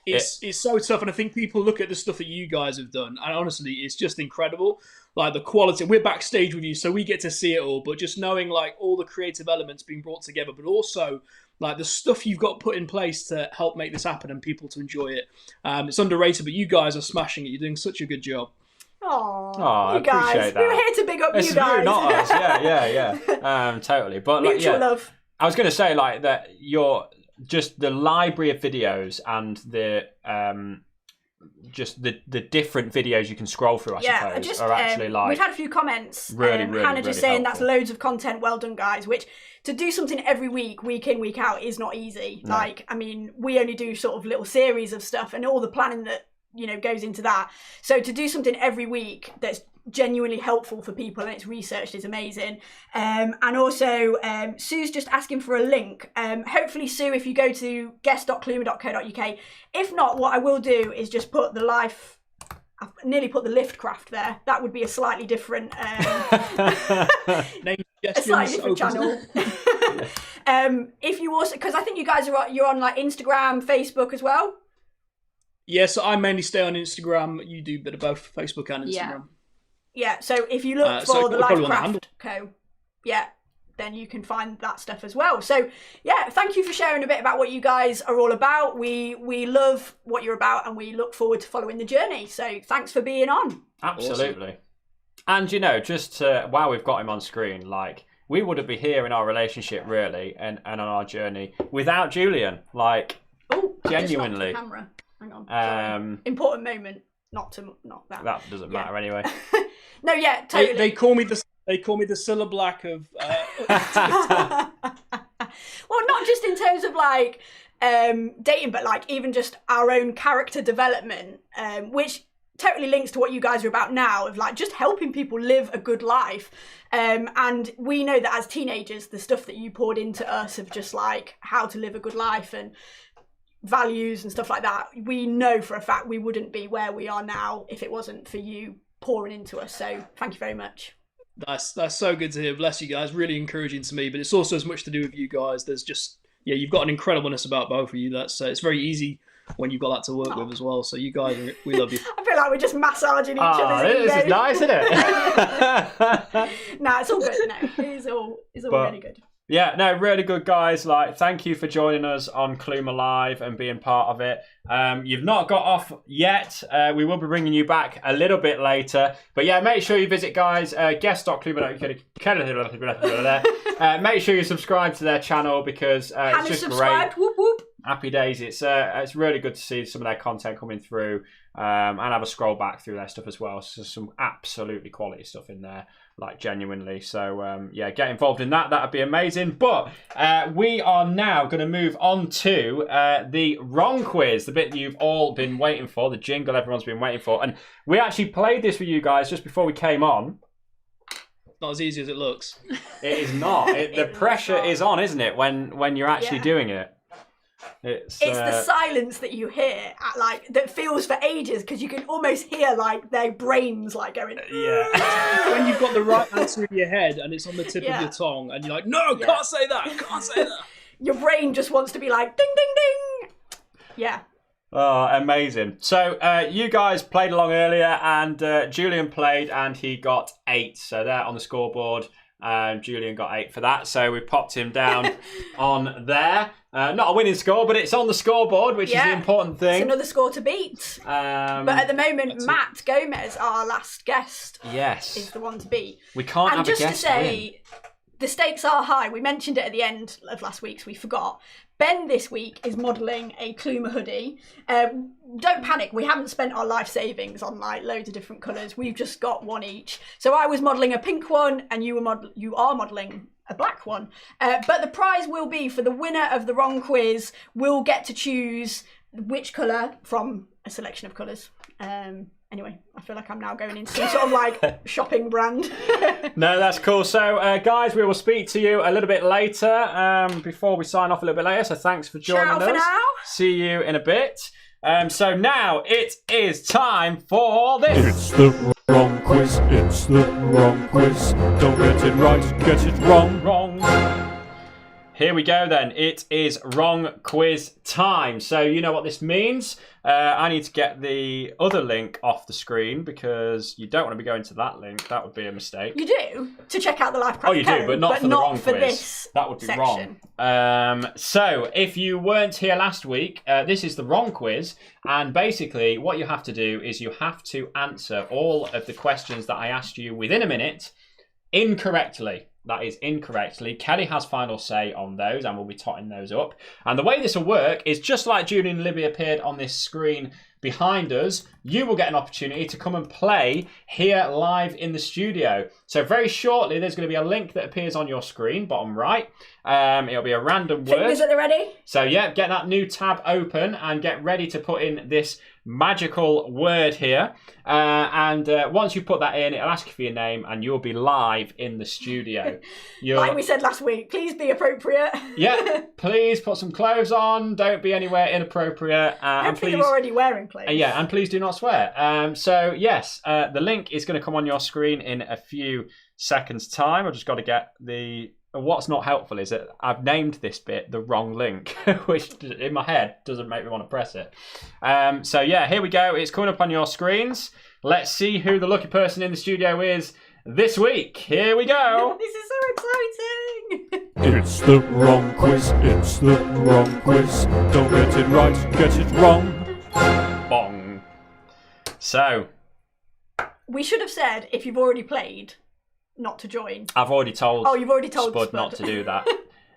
It's so tough, and I think people look at the stuff that you guys have done, and honestly, it's just incredible. The quality. We're backstage with you, so we get to see it all. But just knowing all the creative elements being brought together, but also the stuff you've got put in place to help make this happen and people to enjoy it. It's underrated, but you guys are smashing it. You're doing such a good job. Oh, you guys. Appreciate that. We were here to big up you guys. You, not us. Yeah. Totally. But mutual love. I was going to say that you're just the library of videos and the just the different videos you can scroll through, I suppose, are actually we've had a few comments. Really, Hannah just really saying helpful. That's loads of content. Well done, guys. Which to do something every week in, week out, is not easy. No. We only do sort of little series of stuff, and all the planning that goes into that. So to do something every week that's genuinely helpful for people and it's researched is amazing. And also Sue's just asking for a link. Hopefully, Sue, if you go to guest.kluma.co.uk, if not, what I will do is just put I've nearly put the Liftcraft there. That would be a slightly different channel. If you also, because I think you guys you're on Instagram, Facebook as well. Yeah, so I mainly stay on Instagram. You do a bit of both, Facebook and Instagram. Yeah, so if you look for the Lifecraft Co, then you can find that stuff as well. So yeah, thank you for sharing a bit about what you guys are all about. We love what you're about, and we look forward to following the journey. So thanks for being on. Absolutely. Awesome. And just while we've got him on screen, we wouldn't be here in our relationship really and on our journey without Julian. Genuinely. Camera. Hang on. Important moment. Not that. That doesn't matter anyway. No, yeah, totally. They call me the Cilla Black of. Well, not just in terms of dating, but even just our own character development, which totally links to what you guys are about now, of just helping people live a good life. And we know that as teenagers, the stuff that you poured into us of just how to live a good life and values and stuff like that, we know for a fact we wouldn't be where we are now if it wasn't for you pouring into us. So thank you very much. That's so good to hear. Bless you guys. Really encouraging to me, but it's also as much to do with you guys. There's just you've got an incredibleness about both of you. That's it's very easy when you've got that to work with as well. So you guys, we love you. I feel like we're just massaging each other's egos. This is nice, isn't it? Nah, it's all good. No, it's all really good. Yeah, no, really good, guys. Thank you for joining us on Kluma Live and being part of it. You've not got off yet. We will be bringing you back a little bit later. But yeah, make sure you visit, guys, guest.kluma.uk. Make sure you subscribe to their channel because it's just great. Whoop, whoop. Happy days. It's really good to see some of their content coming through. and have a scroll back through their stuff as well. So some absolutely quality stuff in there, like genuinely. So yeah, get involved in that. That'd be amazing. But we are now going to move on to the wrong quiz, the bit you've all been waiting for, the jingle everyone's been waiting for. And we actually played this with you guys just before we came on. Not as easy as it looks. It is not. The pressure is on, isn't it, when you're actually doing it? It's the silence that you hear that feels for ages, because you can almost hear like their brains like going. Yeah. When you've got the right answer in your head and it's on the tip of your tongue, and you're like, no, can't say that, can't say that. Your brain just wants to be like ding ding ding. Yeah. Oh, amazing. So you guys played along earlier, and Julian played and he got 8. So there on the scoreboard, Julian got 8 for that. So we popped him down on there. Not a winning score, but it's on the scoreboard, which is the important thing. It's another score to beat. But at the moment, Matt Gomez, our last guest, is the one to beat. We can't have a guest. And just to say, the stakes are high. We mentioned it at the end of last week, so we forgot. Ben this week is modelling a Kluma hoodie. Don't panic, we haven't spent our life savings on like loads of different colours. We've just got one each. So I was modelling a pink one, and you are modelling a black one. But the prize will be, for the winner of the wrong quiz, will get to choose which colour from a selection of colours. Anyway, I feel like I'm now going into some sort of like shopping brand. No, that's cool. So, guys, we will speak to you a little bit later, before we sign off a little bit later. So thanks for joining us. Ciao for now. See you in a bit. So now it is time for this. It's the wrong quiz. It's the wrong quiz. Don't get it right, get it wrong. Here we go then. It is wrong quiz time. So you know what this means. I need to get the other link off the screen, because you don't want to be going to that link. That would be a mistake. You do, to check out the live Oh, you do, but not for the wrong quiz. This that would be section. wrong. So if you weren't here last week, this is the wrong quiz. And basically what you have to do is you have to answer all of the questions that I asked you within a minute incorrectly. That is incorrectly. Kelly has final say on those, and we'll be totting those up. And the way this will work is just like Julian and Libby appeared on this screen behind us. You will get an opportunity to come and play here live in the studio. So very shortly, there's going to be a link that appears on your screen, bottom right. It'll be a random word. Fingers at the ready. So yeah, get that new tab open and get ready to put in this magical word here. And once you put that in, it'll ask you for your name, and you'll be live in the studio. Like we said last week, please be appropriate. Yeah, please put some clothes on. Don't be anywhere inappropriate. And please, you're already wearing clothes. Yeah, and please do not swear. So yes, the link is going to come on your screen in a few seconds' time. I've just got to get the... What's not helpful is that I've named this bit the wrong link, which in my head doesn't make me want to press it. So yeah, here we go. It's coming up on your screens. Let's see who the lucky person in the studio is this week. Here we go. This is so exciting. It's the wrong quiz. It's the wrong quiz. Don't get it right, get it wrong. Bong. So. We should have said, if you've already played, not to join. I've already told. Oh, you've already told Spud not to do that.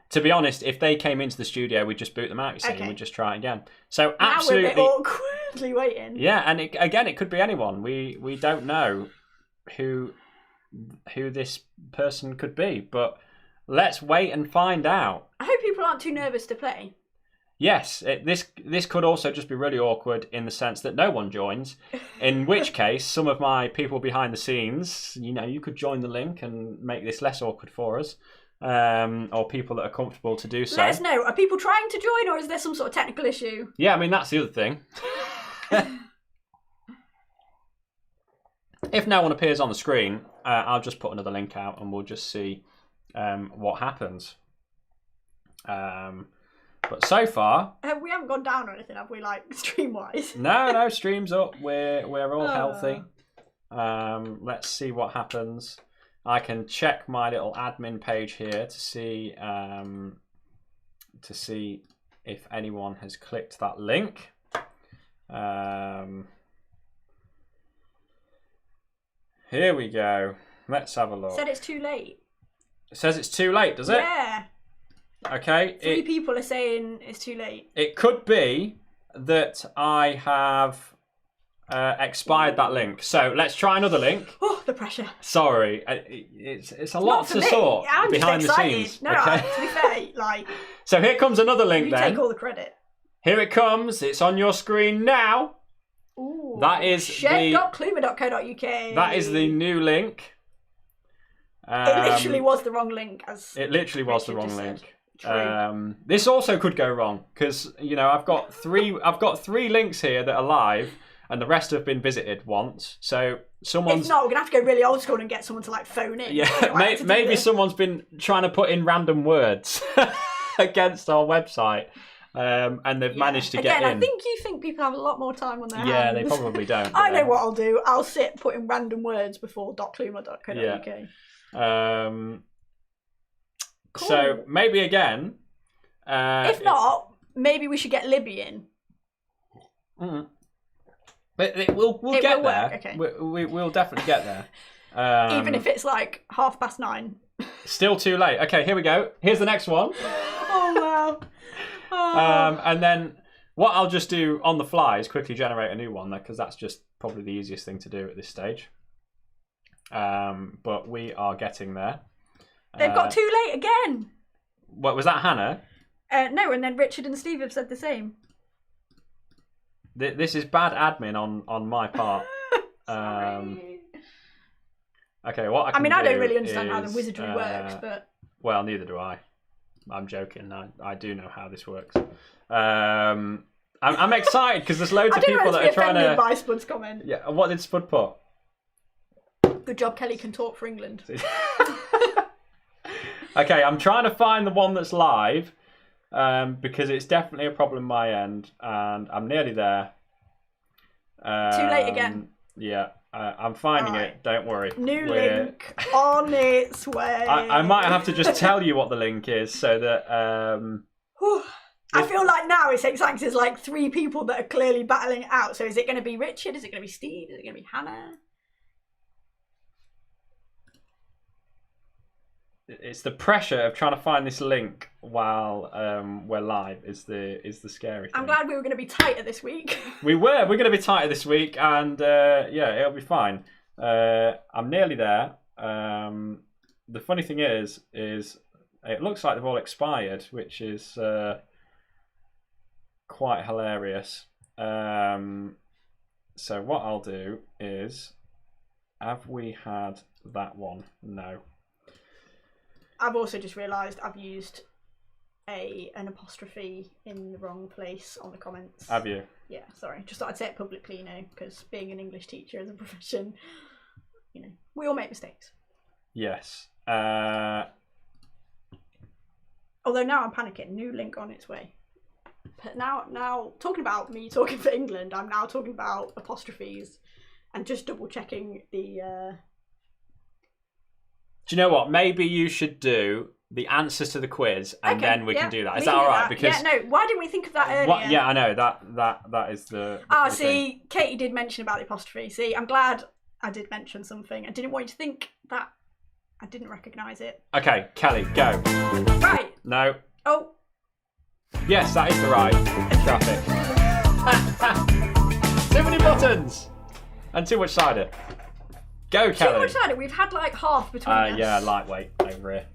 To be honest, if they came into the studio, we'd just boot them out. You see, we'd just try again. So absolutely, now we're a bit awkwardly waiting. Yeah, and it could be anyone. We don't know who this person could be, but let's wait and find out. I hope people aren't too nervous to play. Yes, this could also just be really awkward in the sense that no one joins, in which case some of my people behind the scenes, you could join the link and make this less awkward for us, or people that are comfortable to do so. Let us know. Are people trying to join, or is there some sort of technical issue? Yeah, I mean, that's the other thing. If no one appears on the screen, I'll just put another link out and we'll just see what happens. But so far, we haven't gone down or anything, have we? Like stream wise? No, stream's up. We're all healthy. Let's see what happens. I can check my little admin page here to see if anyone has clicked that link. Here we go. Let's have a look. It said it's too late. It says it's too late, does it? Yeah. Okay. 3 people are saying it's too late. It could be that I have expired that link. So let's try another link. Oh, the pressure. Sorry, it's a lot Not for to me. sort I'm behind just the excited. scenes. No, okay? to be fair, like, So here comes another link you then. take all the credit. Here it comes. It's on your screen now. Ooh, That is shed.kluma.co.uk. That is the new link. It literally was the wrong link. It literally was the Richard wrong just link. True. This also could go wrong because I've got three links here that are live, and the rest have been visited once. So someone's If not, we're gonna have to go really old school and get someone to like phone in. yeah, I have to do maybe this. someone's been trying to put in random words against our website, and they've managed to get in. I think you think people have a lot more time on their hands. Yeah, they probably don't. I know what I'll do. I'll sit putting random words before .kluma.co.uk. Cool. So maybe again. If not, maybe we should get Libby in. But we'll It get will there. work, okay. We'll definitely get there. Even if it's like 9:30. Still too late. Okay, here we go. Here's the next one. Oh wow. Oh. And then what I'll just do on the fly is quickly generate a new one, because that's just probably the easiest thing to do at this stage. But we are getting there. They've got too late again. What was that, Hannah? No, and then Richard and Steve have said the same. This is bad admin on my part. Sorry. Okay, what I can I don't do really understand how the is, wizardry works, but well, neither do I. I'm joking. I do know how this works. I'm excited because there's loads I of don't people want that to are be trying offended to. by Spud's comment. Yeah, what did Spud put? Good job, Kelly can talk for England. Okay, I'm trying to find the one that's live, because it's definitely a problem my end, and I'm nearly there. Too late again. Yeah, I'm finding Alright. it. Don't worry. New link on its way. I might have to just tell you what the link is so that. I feel like now it's exciting 'cause there's like 3 people that are clearly battling it out. So is it going to be Richard? Is it going to be Steve? Is it going to be Hannah? It's the pressure of trying to find this link while we're live is the scary thing. I'm glad we were going to be tighter this week. We're going to be tighter this week, and yeah, it'll be fine. I'm nearly there. The funny thing is it looks like they've all expired, which is quite hilarious. So what I'll do is, have we had that one? No. I've also just realised I've used an apostrophe in the wrong place on the comments. Have you? Yeah, sorry. Just thought I'd say it publicly, because being an English teacher as a profession, we all make mistakes. Yes. Although now I'm panicking. New link on its way. But now talking about me talking for England, I'm now talking about apostrophes and just double checking the. Do you know what? Maybe you should do the answers to the quiz, and then we can do that. Is that all right? Because why didn't we think of that earlier? yeah, I know that is the. See, Katie did mention about the apostrophe. See, I'm glad I did mention something. I didn't want you to think that I didn't recognise it. Okay, Kelly, go. Right. No. Oh. Yes, that is the right traffic. Too many buttons and too much cider. Go, Kelly. Too much cider. We've had like half between us. Yeah, lightweight over here.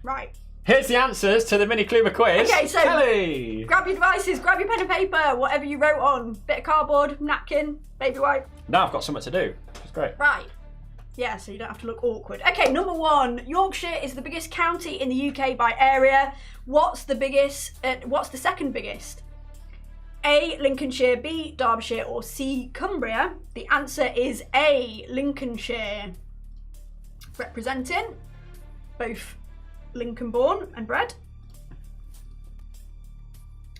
Right. Here's the answers to the mini Kluma quiz. Okay, so Kelly. grab your devices, grab your pen and paper, whatever you wrote on. Bit of cardboard, napkin, baby wipe. Now I've got something to do. It's great. Right. Yeah, so you don't have to look awkward. Okay, number 1. Yorkshire is the biggest county in the UK by area. What's the second biggest? A, Lincolnshire, B, Derbyshire, or C, Cumbria? The answer is A, Lincolnshire. Representing both Lincoln born and bred.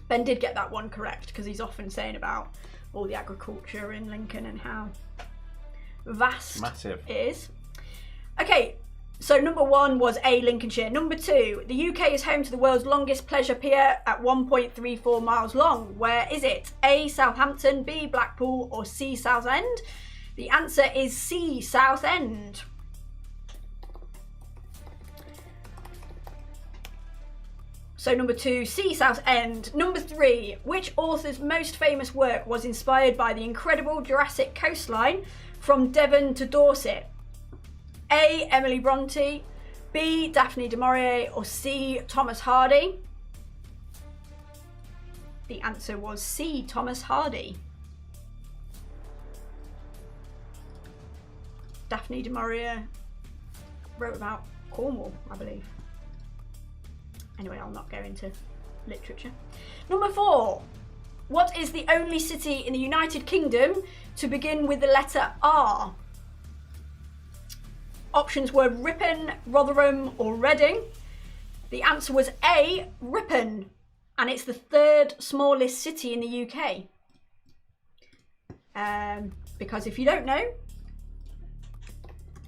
Ben did get that one correct because he's often saying about all the agriculture in Lincoln and how vast Massive. it is. Okay, so number 1 was A, Lincolnshire. Number 2, the UK is home to the world's longest pleasure pier at 1.34 miles long. Where is it? A, Southampton, B, Blackpool, or C, Southend? The answer is C, Southend. So number 2, Sea Southend. Number 3, which author's most famous work was inspired by the incredible Jurassic coastline from Devon to Dorset? A. Emily Bronte, B. Daphne du Maurier, or C. Thomas Hardy? The answer was C. Thomas Hardy. Daphne du Maurier wrote about Cornwall, I believe. Anyway, I'll not go into literature. Number 4. What is the only city in the United Kingdom to begin with the letter R? Options were Ripon, Rotherham, or Reading. The answer was A. Ripon, and it's the 3rd smallest city in the UK. Because if you don't know,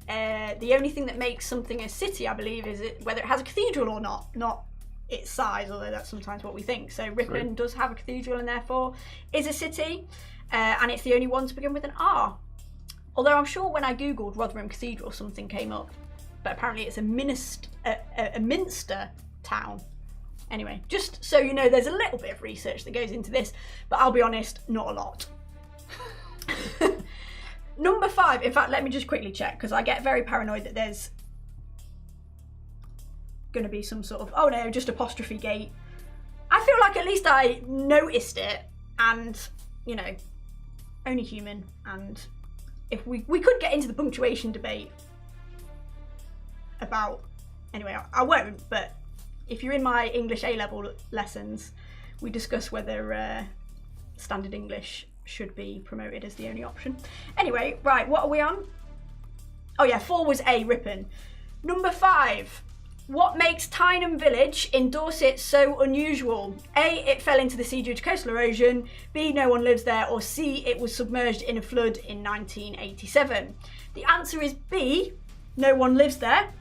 the only thing that makes something a city, I believe, is whether it has a cathedral or not its size, although that's sometimes what we think. So Ripon does have a cathedral and therefore is a city, and it's the only one to begin with an R. Although I'm sure when I googled Rotherham Cathedral something came up, but apparently it's a Minster town. Anyway, just so you know, there's a little bit of research that goes into this, but I'll be honest, not a lot. Number 5, in fact, let me just quickly check, because I get very paranoid that there's going to be some sort of, oh no, just apostrophe gate. I feel like at least I noticed it, and, you know, only human, and if we could get into the punctuation debate about, anyway, I won't, but if you're in my English A-level lessons, we discuss whether standard English should be promoted as the only option. Anyway, right, what are we on? Oh yeah, 4 was A, Ripon. Number 5, what makes Tyneham Village in Dorset so unusual? A, it fell into the sea due to coastal erosion. B, no one lives there. Or C, it was submerged in a flood in 1987. The answer is B, no one lives there.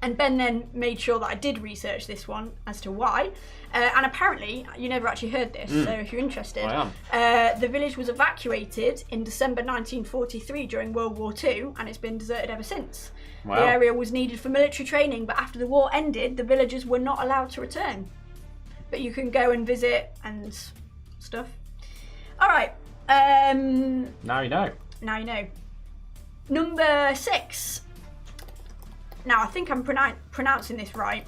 And Ben then made sure that I did research this one as to why. And apparently, you never actually heard this, so if you're interested, I am. the village was evacuated in December 1943 during World War II, and it's been deserted ever since. Wow. The area was needed for military training, but after the war ended, the villagers were not allowed to return. But you can go and visit and stuff. All right. Now you know. Now you know. Number 6. Now, I think I'm pronouncing this right.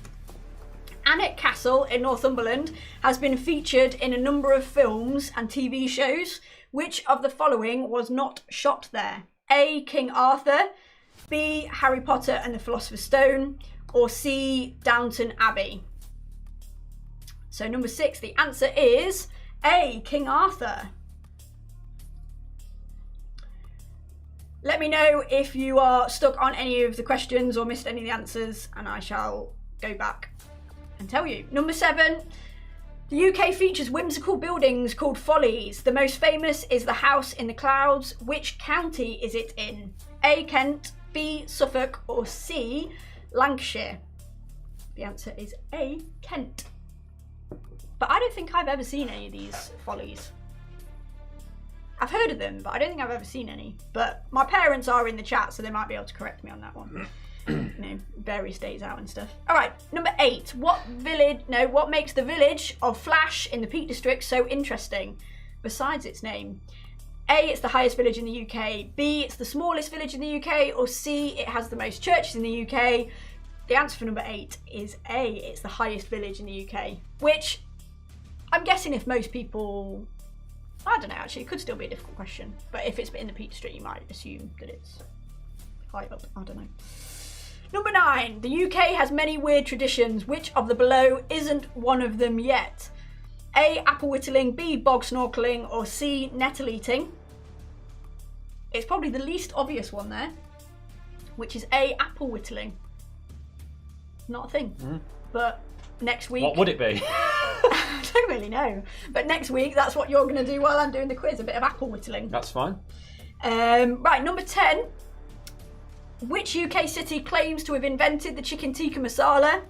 Alnwick Castle in Northumberland has been featured in a number of films and TV shows. Which of the following was not shot there? A, King Arthur, B, Harry Potter and the Philosopher's Stone, or C, Downton Abbey? So number 6, the answer is A, King Arthur. Let me know if you are stuck on any of the questions or missed any of the answers, and I shall go back and tell you. Number 7, the UK features whimsical buildings called follies. The most famous is the House in the Clouds. Which county is it in? A, Kent, B, Suffolk, or C, Lancashire? The answer is A, Kent. But I don't think I've ever seen any of these follies. I've heard of them, but I don't think I've ever seen any. But my parents are in the chat, so they might be able to correct me on that one. You know, various days out and stuff. All right, number 8. What makes the village of Flash in the Peak District so interesting, besides its name? A, it's the highest village in the UK. B, it's the smallest village in the UK. Or C, it has the most churches in the UK. The answer for number 8 is A, it's the highest village in the UK. Which, I'm guessing if most people... I don't know, actually, it could still be a difficult question. But if it's in the Peak District, you might assume that it's high up. I don't know. Number 9. The UK has many weird traditions. Which of the below isn't one of them yet? A, apple whittling, B, bog snorkeling, or C, nettle eating? It's probably the least obvious one there, which is A, apple whittling. Not a thing. But next week... What would it be? I don't really know. But next week, that's what you're going to do while I'm doing the quiz, a bit of apple whittling. That's fine. Right, number 10. Which UK city claims to have invented the chicken tikka masala?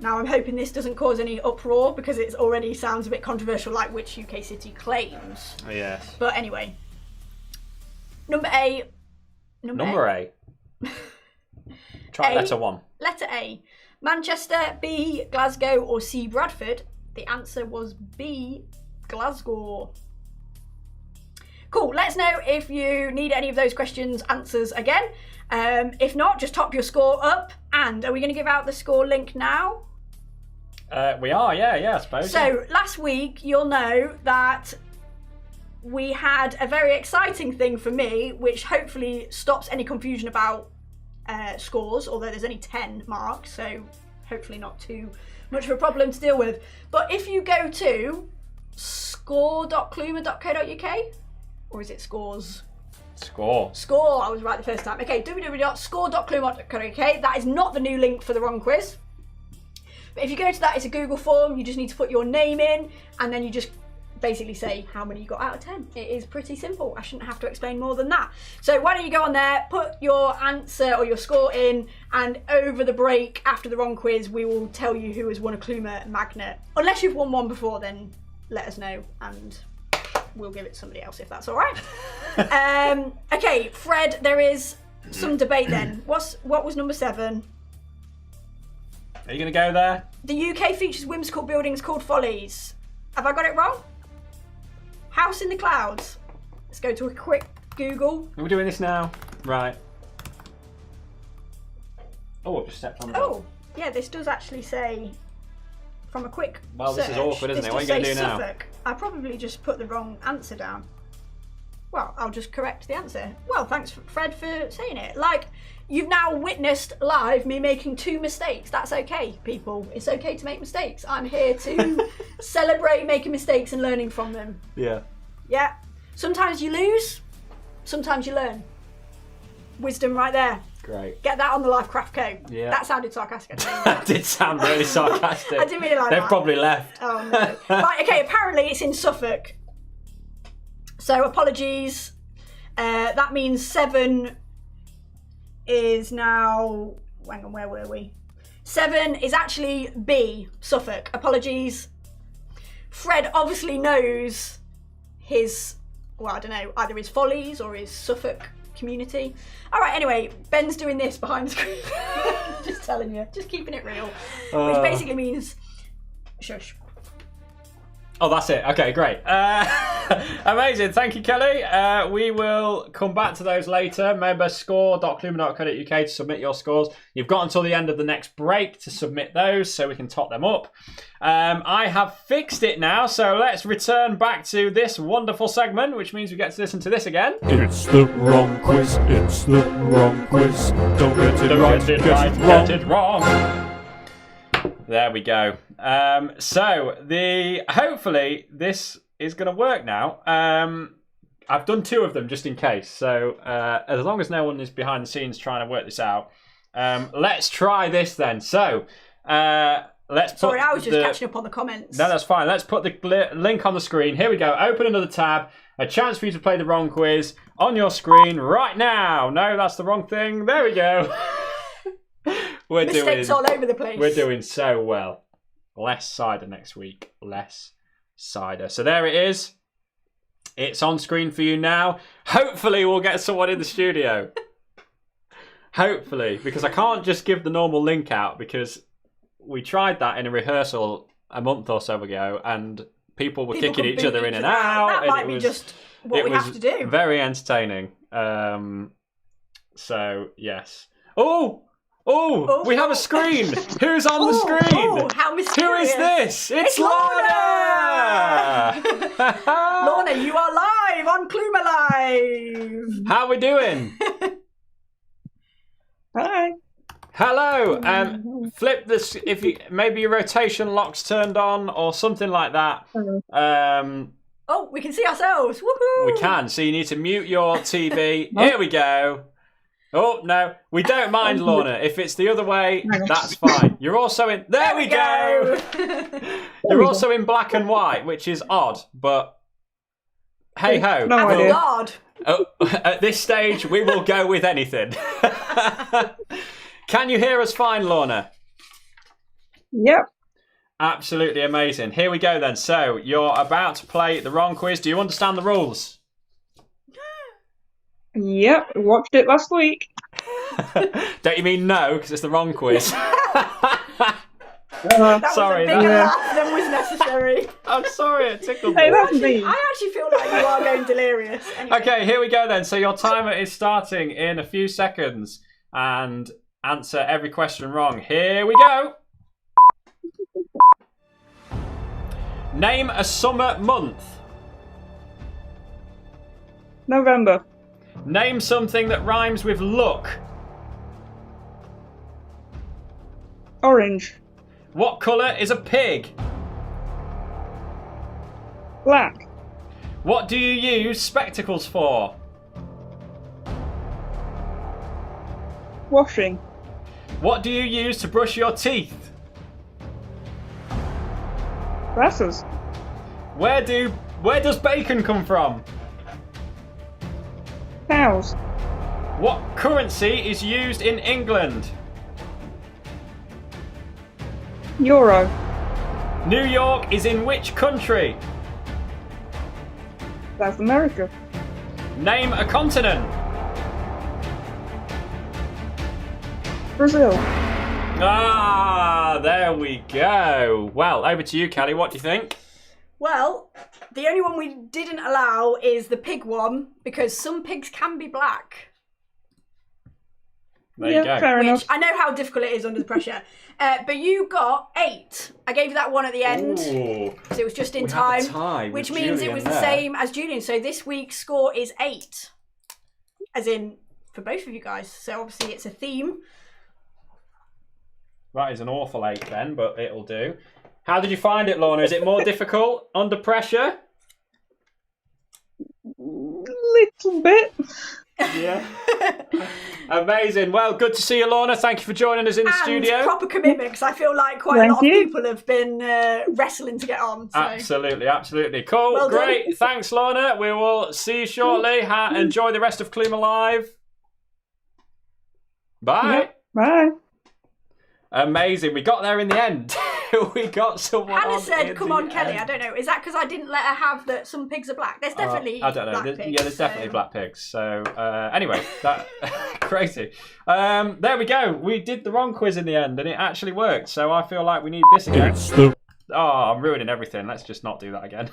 Now, I'm hoping this doesn't cause any uproar because it already sounds a bit controversial, like which UK city claims. Oh, yes. But anyway. Number A. Number A. Try A. letter 1. Letter A. Manchester, B, Glasgow, or C, Bradford? The answer was B, Glasgow. Cool, let us know if you need any of those questions answers again. If not, just top your score up. And are we going to give out the score link now? We are, yeah, I suppose. So last week, you'll know that we had a very exciting thing for me, which hopefully stops any confusion about scores, although there's only 10 marks, so hopefully not too much of a problem to deal with. But if you go to score.kluma.co.uk, or is it scores? Score, I was right the first time. Okay, www.score.kluma.co.uk. That is not the new link for the wrong quiz. But if you go to that, it's a Google form. You just need to put your name in, and then you just basically say how many you got out of 10. It is pretty simple. I shouldn't have to explain more than that. So why don't you go on there, put your answer or your score in, and over the break after the wrong quiz, we will tell you who has won a Kluma magnet. Unless you've won one before, then let us know and we'll give it to somebody else if that's all right. Okay, Fred, there is some debate then. What was number 7? are you going to go there? The UK features whimsical buildings called follies. Have I got it wrong? House in the clouds. Let's go to a quick Google. Are we doing this now? Right. Oh, I've just stepped on the Oh, yeah, this does actually say from a quick Well, this is search, awkward, isn't this it? What are does you going to say do now? Suffolk. I probably just put the wrong answer down. Well, I'll just correct the answer. Well, thanks, Fred, for saying it. Like, you've now witnessed live me making 2 mistakes. That's okay, people. It's okay to make mistakes. I'm here to celebrate making mistakes and learning from them. Yeah. Yeah. Sometimes you lose, sometimes you learn. Wisdom right there. Great. Get that on the Lifecraft Co. Yeah. That sounded sarcastic. That did sound really sarcastic. I didn't really like They've that. probably left. Oh no. Right, okay, apparently it's in Suffolk. So apologies. That means 7 is now... Hang on, where were we? 7 is actually B, Suffolk. Apologies. Fred obviously knows his... Well, I don't know, either his follies or his Suffolk community. All right, anyway, Ben's doing this behind the screen. Just telling you, just keeping it real. Which basically means shush. Oh, that's it. Okay, great. Amazing. Thank you, Kelly. We will come back to those later. Remember, score.kluma.co.uk to submit your scores. You've got until the end of the next break to submit those so we can top them up. I have fixed it now, so let's return back to this wonderful segment, which means we get to listen to this again. It's the wrong quiz. It's the wrong quiz. Don't get it right. Get it wrong. There we go. So hopefully this is going to work now. I've done 2 of them just in case. So as long as no one is behind the scenes trying to work this out, let's try this then. So let's put. Sorry, I was just catching up on the comments. No, that's fine. Let's put the link on the screen. Here we go. Open another tab. A chance for you to play the wrong quiz on your screen right now. No, that's the wrong thing. There we go. Mistakes all over the place. We're doing so well. Less cider next week. Less cider. So there it is. It's on screen for you now. Hopefully we'll get someone in the studio. Hopefully. Because I can't just give the normal link out because we tried that in a rehearsal a month or so ago and people were kicking each other in and out. That might be just what we have to do. Very entertaining. So, yes. Oh, we have a screen. Who's on the screen? Oh, how mysterious. Who is this? It's Lorna! Lorna! Lorna, you are live on Kluma Live. How we doing? Hi. Hello. Flip this. If you maybe your rotation lock's turned on or something like that. Oh, we can see ourselves. Woohoo! We can. So you need to mute your TV. Here we go. Oh, no. We don't mind, Lorna. If it's the other way, that's fine. You're also in... There we go! You're also in black and white, which is odd, but... Hey-ho. No idea. God. Oh, at this stage, we will go with anything. Can you hear us fine, Lorna? Yep. Absolutely amazing. Here we go, then. So, you're about to play the wrong quiz. Do you understand the rules? Yep. Watched it last week. Don't you mean no, because it's the wrong quiz? That Sorry, was a bigger that- laugh than was necessary. I'm sorry, it tickled Hey, me. that's me. I actually feel like you are going delirious. Anyway. Okay, here we go then. So your timer is starting in a few seconds, and answer every question wrong. Here we go. Name a summer month. November. Name something that rhymes with look. Orange. What colour is a pig? Black. What do you use spectacles for? Washing. What do you use to brush your teeth? Glasses. Where does bacon come from? Cows. What currency is used in England? Euro. New York is in which country? South America. Name a continent. Brazil. Ah, there we go. Well, over to you, Kelly. What do you think? Well, the only one we didn't allow is the pig one because some pigs can be black. There you go. Fair enough. Which I know how difficult it is under the pressure. But you got 8. I gave you that one at the end. Ooh. So it was just in We time. have a tie with Which means it Julian was there. the same as Julian. So this week's score is 8. As in, for both of you guys. So obviously it's a theme. That is an awful 8 then, but it'll do. How did you find it, Lorna? Is it more difficult under pressure? Little bit. Yeah. Amazing. Well, good to see you, Lorna. Thank you for joining us in the And studio. proper commitment because I feel like quite a Thank lot you. of people have been wrestling to get on. So. Absolutely, absolutely. Cool, Well done. great. Thanks, Lorna. We will see you shortly. Enjoy the rest of Kluma Live. Bye. Yep. Bye. Amazing. We got there in the end. We got someone Hannah on said, in "Come the on, Kelly." end. I don't know. Is that because I didn't let her have that? Some pigs are black. There's definitely. I don't know. Black There's, pigs, yeah, there's definitely so- black pigs. So anyway, that crazy. There we go. We did the wrong quiz in the end, and it actually worked. So I feel like we need this again. It's the Oh, I'm ruining everything. Let's just not do that again.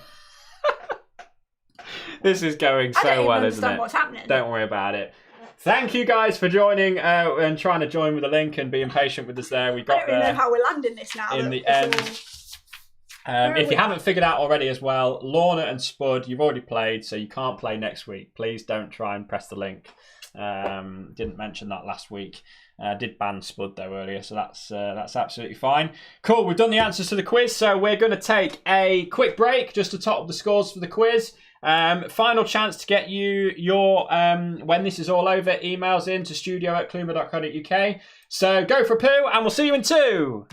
This is going I don't so even well, isn't understand it? what's happening. Don't worry about it. Thank you guys for joining and trying to join with the link and being patient with us there. We I got don't even know there how we're landing this now. in that the it's end. all- Where are If we you haven't figured out already as well, Lorna and Spud, you've already played, so you can't play next week. Please don't try and press the link. Didn't mention that last week. Did ban Spud though earlier, so that's absolutely fine. Cool, we've done the answers to the quiz, so we're going to take a quick break just to top up the scores for the quiz. Final chance to get you your, when this is all over, emails in to studio@kluma.co.uk. So go for a poo, and we'll see you in 2.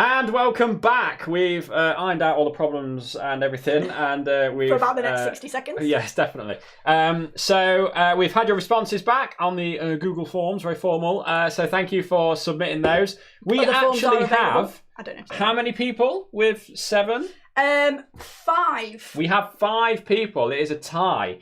And welcome back. We've ironed out all the problems and everything, and we've For about the next 60 seconds. Yes, definitely. So we've had your responses back on the Google Forms, very formal. So thank you for submitting those. We Other forms actually are available. have. I don't know. How many people with 7? 5. We have 5 people. It is a tie.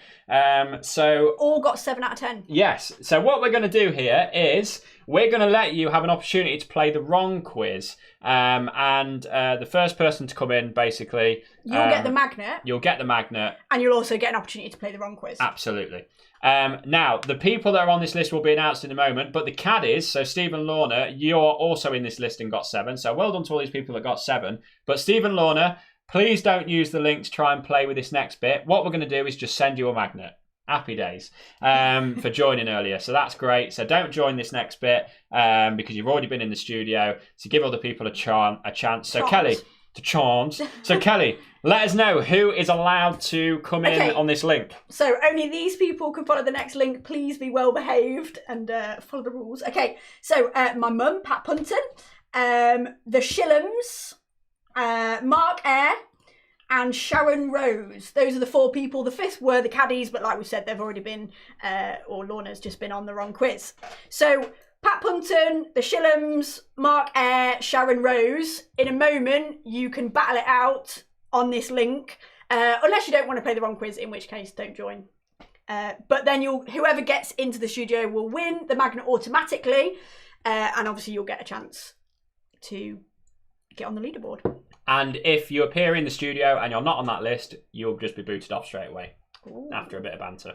So All got 7 out of 10. yes. So what we're going to do here is we're going to let you have an opportunity to play the wrong quiz. And the first person to come in, basically... You'll get the magnet. You'll get the magnet. And you'll also get an opportunity to play the wrong quiz. Absolutely. Now, the people that are on this list will be announced in a moment, but the caddies, so Stephen Lorna, you're also in this list and got 7. So well done to all these people that got 7. But Stephen Lorna, please don't use the link to try and play with this next bit. What we're going to do is just send you a magnet. Happy days for joining earlier. So that's great. So don't join this next bit because you've already been in the studio. So give other people a chance. So Kelly, So Kelly, let us know who is allowed to come in on this link. So only these people can follow the next link. Please be well behaved and follow the rules. Okay, so my mum, Pat Punton, the Shillams, Mark Eyre, and Sharon Rose. Those are the 4 people. The 5th were the caddies, but like we said, they've already been, or Lorna's just been on the wrong quiz. So Pat Punton, the Shillams, Mark Eyre, Sharon Rose. In a moment, you can battle it out on this link, unless you don't want to play the wrong quiz, in which case don't join. But then whoever gets into the studio will win the magnet automatically, and obviously you'll get a chance to get on the leaderboard. And if you appear in the studio and you're not on that list, you'll just be booted off straight away. Ooh. After a bit of banter.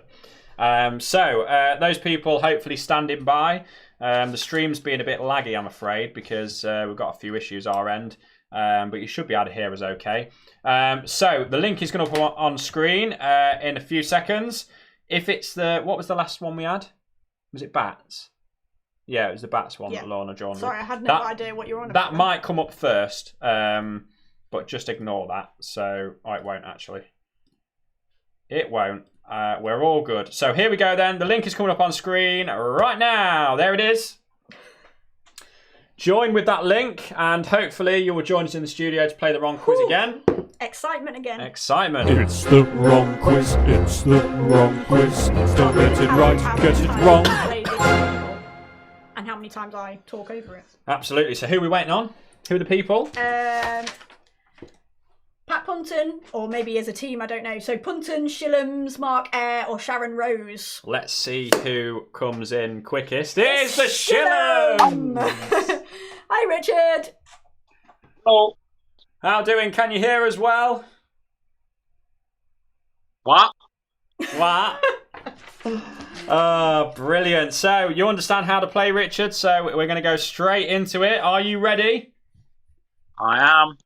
So those people hopefully standing by. The stream's been a bit laggy, I'm afraid, because we've got a few issues our end. But you should be able to hear us okay. So the link is going to come on screen in a few seconds. If it's what was the last one we had? Was it bats? Yeah, it was the bats one that Lorna joined. Sorry, I had no idea what you were on about. That might come up first, but just ignore that. So, it won't actually. It won't. We're all good. So here we go then. The link is coming up on screen right now. There it is. Join with that link, and hopefully you will join us in the studio to play the wrong quiz again. Excitement again. Excitement. It's the wrong quiz. It's the wrong quiz. Don't get it right, get it wrong. And how many times I talk over it. Absolutely. So who are we waiting on? Who are the people? Pat Punton, or maybe as a team, I don't know. So Punton, Shillams, Mark Eyre, or Sharon Rose. Let's see who comes in quickest. It's the Shillams! Hi, Richard. Hello. How doing? Can you hear us well? What? What? Oh, brilliant. So you understand how to play, Richard, so we're going to go straight into it. Are you ready? I am.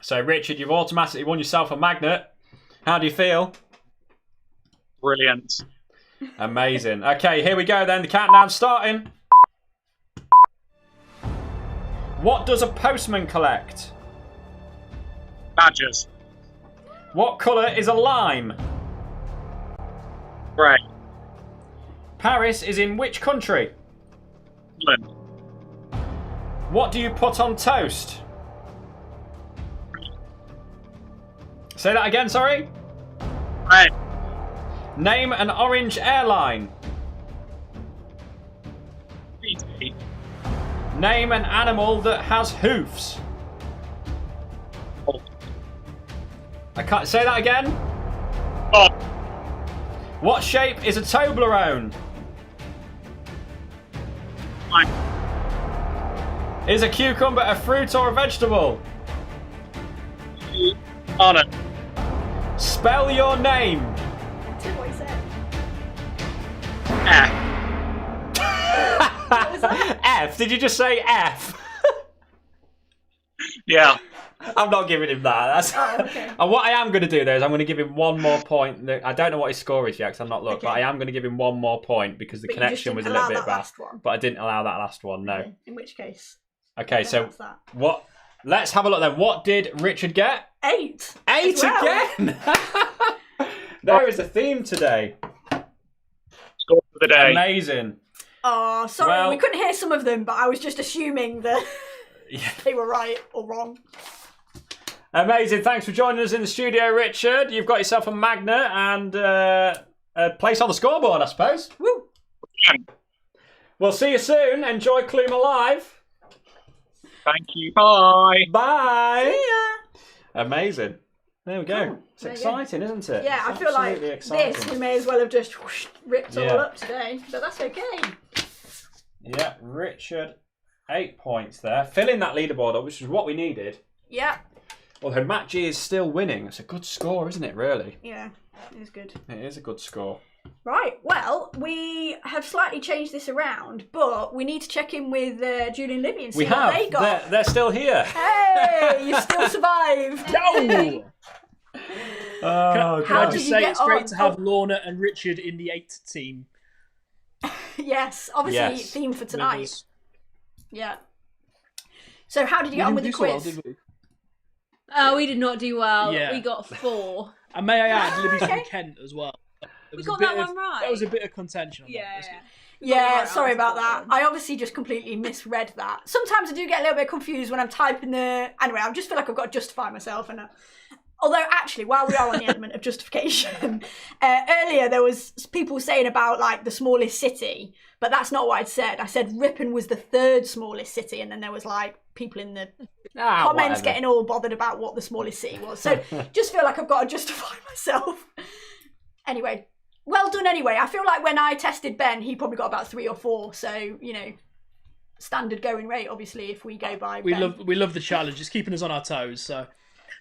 So, Richard, you've automatically won yourself a magnet. How do you feel? Brilliant. Amazing. Okay, here we go then. The countdown's starting. What does a postman collect? Badgers. What colour is a lime? Grey. Paris is in which country? England. What do you put on toast? Say that again, sorry? Red. Name an orange airline. BT. Name an animal that has hoofs. Oh. I can't say that again. Oh. What shape is a Toblerone? Fine. Is a cucumber a fruit or a vegetable? On it. Spell your name. That's what he said. F. F. Did you just say F? Yeah. I'm not giving him that. That's... Oh, okay. And what I am going to do though is I'm going to give him one more point. I don't know what his score is yet because I'm not looked, but I am going to give him one more point because the connection was a little bit bad. But I didn't allow that last one. No. Okay. In which case. Okay, so what? Let's have a look then. What did Richard get? 8. 8 well. again. There is a theme today. Score for the day. Amazing. Oh, sorry, Well- we couldn't hear some of them, but I was just assuming that. they were right or wrong. Amazing. Thanks for joining us in the studio, Richard. You've got yourself a magnet and a place on the scoreboard, I suppose. Woo! We'll see you soon. Enjoy Kluma Live. Thank you. Bye. Bye. See ya. Amazing. There we go. Cool. It's There you exciting, isn't it? Yeah, It's I feel like absolutely exciting. this we may as well have just ripped all Yeah. up today, but that's okay. Yeah, Richard, 8 points there. Filling that leaderboard up, which is what we needed. Yeah, Although Matt G is still winning. It's a good score, isn't it, really? yeah, it is good. It is a good score. Right, well, we have slightly changed this around, but we need to check in with Julie and Libby and see We what have. they got. They're still here. Hey, you still survived. Yo! Oh, Can I did just you say get it's great on? to have Lorna and Richard in the 8 team. Yes, obviously Yes. theme for tonight. Members. Yeah. So how did you We get on didn't with do the so well, quiz? did we? Oh, we did not do well. Yeah. We got 4. And may I add, Libby's Okay. from Kent as well. There We was got a bit that of- one right. There was a bit of contention on that. Yeah. wasn't it? Yeah, Right, sorry I was about that. wrong. I obviously just completely misread that. Sometimes I do get a little bit confused when I'm typing the... Anyway, I just feel like I've got to justify myself. And although, actually, while we are on the element of justification, earlier there was people saying about, like, the smallest city, but that's not what I'd said. I said Ripon was the 3rd smallest city, and then there was, like, people in the comments whatever. getting all bothered about what the smallest city was. So just feel like I've got to justify myself. Anyway, well done anyway. I feel like when I tested Ben, he probably got about 3 or 4. So, you know, standard going rate, obviously, if we go by We Ben. love the challenge. It's keeping us on our toes. So,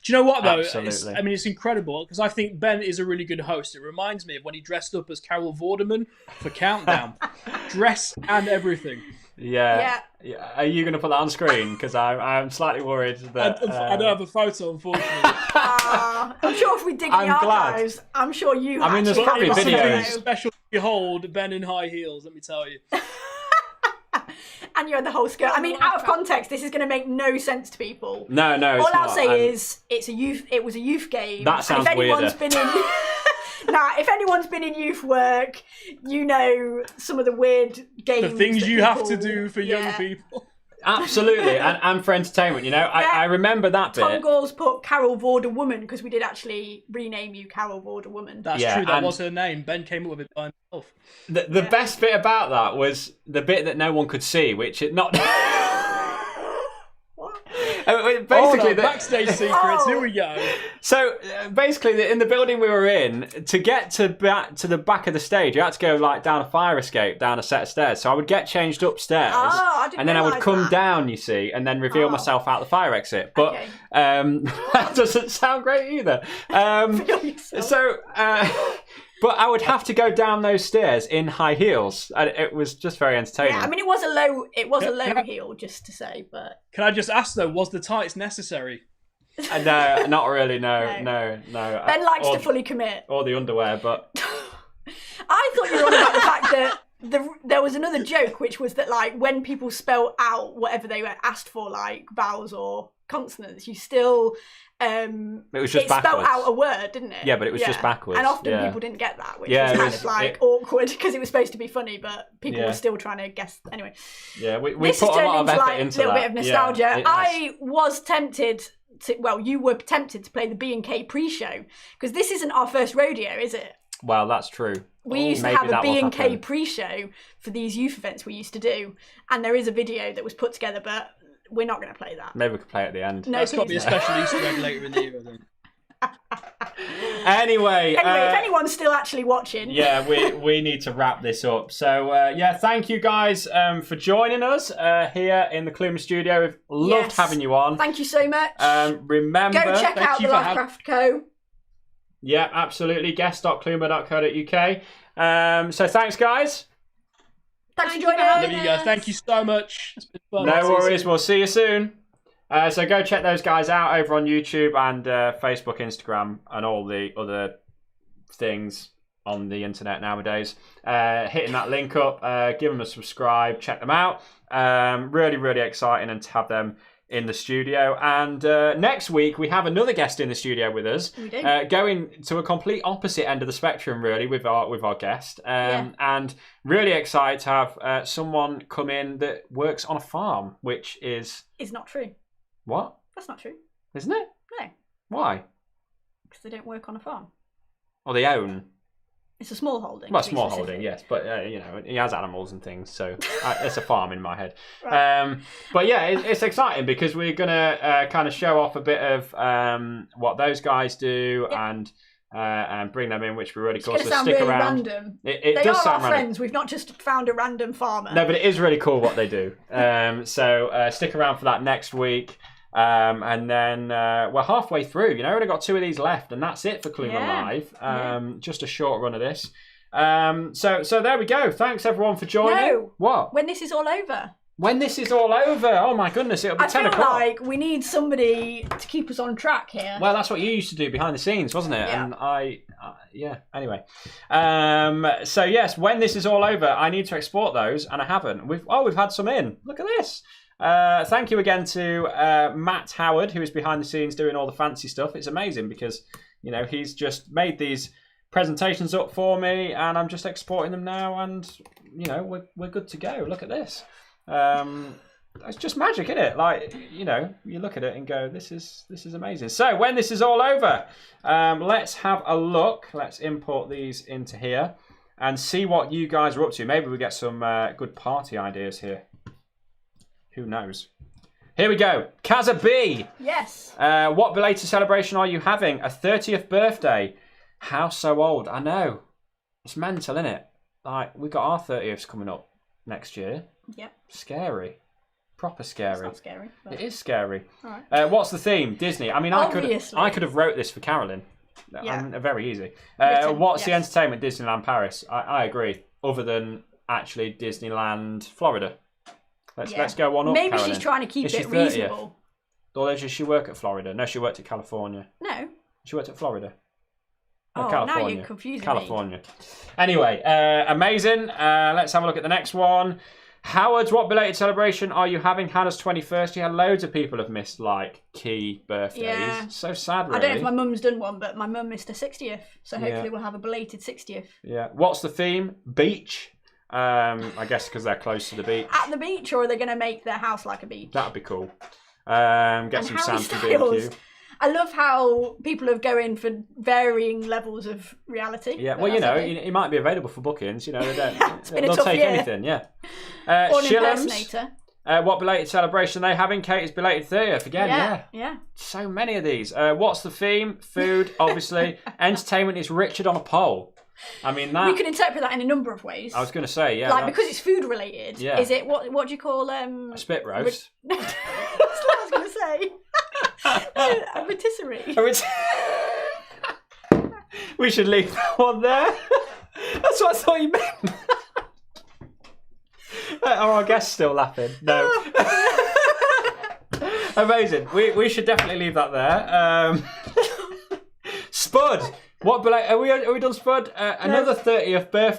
do you know what though? Absolutely. It's incredible because I think Ben is a really good host. It reminds me of when he dressed up as Carol Vorderman for Countdown, dress and everything. Yeah. Are you going to put that on screen? Because I'm slightly worried that... I don't have a photo, unfortunately. I'm sure if we dig in the I'm glad. archives, I'm sure you I mean, there's actually probably have Something videos. special to behold Ben in high heels. Let me tell you. And you're in the whole skirt. I mean, out of context, this is going to make no sense to people. No, it's All I'll not. say is it was a youth game. That sounds and if anyone's weirder. been in if anyone's been in youth work, you know some of the weird games. The things that you have people- to do for young yeah. people. Absolutely, and for entertainment, you know. I remember that Tom bit. Gall's put Carol Vorder Woman because we did actually rename you Carol Vorder Woman. That's Yeah, true. That and- was her name. Ben came up with it by himself. The best bit about that was the bit that no one could see, which it not... Basically, Backstage secrets. Here we go. So basically, in the building we were in, to get to the back of the stage, you had to go like down a fire escape, down a set of stairs. So I would get changed upstairs, I didn't and then I would realise come that. down, you see, and then reveal myself out the fire exit. But Okay. that doesn't sound great either. So. But I would have to go down those stairs in high heels, and it was just very entertaining. Yeah, I mean it was a low Yeah. heel, just to say, but Can I just ask though, was the tights necessary? No, not really. No. Ben likes or, to fully commit. or the underwear, but I thought you were on about the fact that there was another joke, which was that like when people spell out whatever they were asked for, like vowels or consonants, you still it was just spelled backwards. out a word, didn't it? Yeah, but it was just backwards, And often yeah. people didn't get that, which Yeah, was it kind was- of like it- awkward because it was supposed to be funny, but people Yeah. were still trying to guess. Anyway, Yeah, we this put has a turned lot of into effort like a into little that. bit of nostalgia. Yeah, it has. I was tempted to. Well, you were tempted to play the B&K pre-show because this isn't our first rodeo, is it? Well, that's true. We used to Maybe have a that will B&K happen. pre-show for these youth events we used to do, and there is a video that was put together, but we're not going to play that. Maybe we could play at the end. No, That's got to be a please no. special Easter egg later in the year, I think. Anyway, Anyway, if anyone's still actually watching, yeah, we need to wrap this up. So yeah, thank you guys for joining us here in the Kluma studio. We've loved Yes. having you on. thank you so much. Remember, Go check out you the for having- Lovecraft Co. yeah, absolutely. guest.kluma.co.uk. So thanks, guys. Thanks Thank for you joining for us. Love you guys. Thank you so much. It's been fun. No See you worries. soon. We'll see you soon. So go check those guys out over on YouTube and Facebook, Instagram, and all the other things on the internet nowadays. Hitting that link up, give them a subscribe, check them out. Really, really exciting, and to have them in the studio. And next week, we have another guest in the studio with us. We do. Going to a complete opposite end of the spectrum, really, with our guest. And really excited to have someone come in that works on a farm, which is... It's not true. What? That's not true. Isn't it? No, Why? because they don't work on a farm. Or they own... It's a small holding. Well, to be small specific. holding, yes, but he has animals and things, so it's a farm in my head. Right. But yeah, it's exciting because we're gonna kind of show off a bit of what those guys do and bring them in, which we're really cool. It's going to So sound stick really around. random. It They does are sound our random. friends. We've not just found a random farmer. No, but it is really cool what they do. So stick around for that next week. And then we're halfway through. We've only got 2 of these left, and that's it for Kluma Live. Just a short run of this. So there we go. Thanks everyone for joining. No. What? When this is all over. When this is all over? Oh my goodness, it'll be I 10 feel o'clock. like we need somebody to keep us on track here. Well, that's what you used to do behind the scenes, wasn't it? Yeah. And anyway. So yes, when this is all over, I need to export those, and I haven't. We've had some in. Look at this. Thank you again to Matt Howard, who is behind the scenes doing all the fancy stuff. It's amazing because, he's just made these presentations up for me, and I'm just exporting them now, and, we're good to go. Look at this. It's just magic, isn't it? Like, you look at it and go, this is amazing. So when this is all over, let's have a look. Let's import these into here and see what you guys are up to. Maybe we get some good party ideas here. Who knows? Here we go. Kaza B. Yes. What belated celebration are you having? A 30th birthday. How so old? I know. It's mental, isn't it? Like, we've got our 30ths coming up next year. Yep. Scary. Proper scary. It's not scary. But... It is scary. All right. What's the theme? Disney. I mean, Obviously. I could have wrote this for Carolyn. Yeah. Very easy. Written, what's the yes. entertainment Disneyland Paris? I agree. Other than actually Disneyland Florida. Let's go one up. Maybe Carolyn. she's trying to keep Is she it 30th? reasonable. Or does she work at Florida? No, she worked at California. No. She worked at Florida. No, Oh, California. now you're confusing California. Anyway, amazing. Let's have a look at the next one. Howard's, what belated celebration are you having? Hannah's 21st. Yeah, loads of people have missed, key birthdays. Yeah. So sad, really. I don't know if my mum's done one, but my mum missed her 60th. So hopefully we'll have a belated 60th. Yeah. What's the theme? Beach. I guess because they're close to the beach. At the beach, or are they going to make their house like a beach? That'd be cool. Get some Harry sand from Styles. B&Q. I love how people are going for varying levels of reality. Yeah, but well, that's okay. it might be available for bookings. They don't. It's been a they'll tough take year. anything. Yeah. Or an Shillams, impersonator. what belated celebration are they having? Katie's belated 30th again. Yeah. So many of these. What's the theme? Food, obviously. Entertainment is Richard on a pole. I mean that. We can interpret that in a number of ways. I was going to say, yeah. Because it's food related. Yeah. Is it what do you call a spit roast. That's what I was going to say. A rotisserie. We should leave that one there. That's what I thought you meant. Are our guests still laughing? No. Amazing. We should definitely leave that there. Spud. What? Are we done, Spud? Another 30th birthday.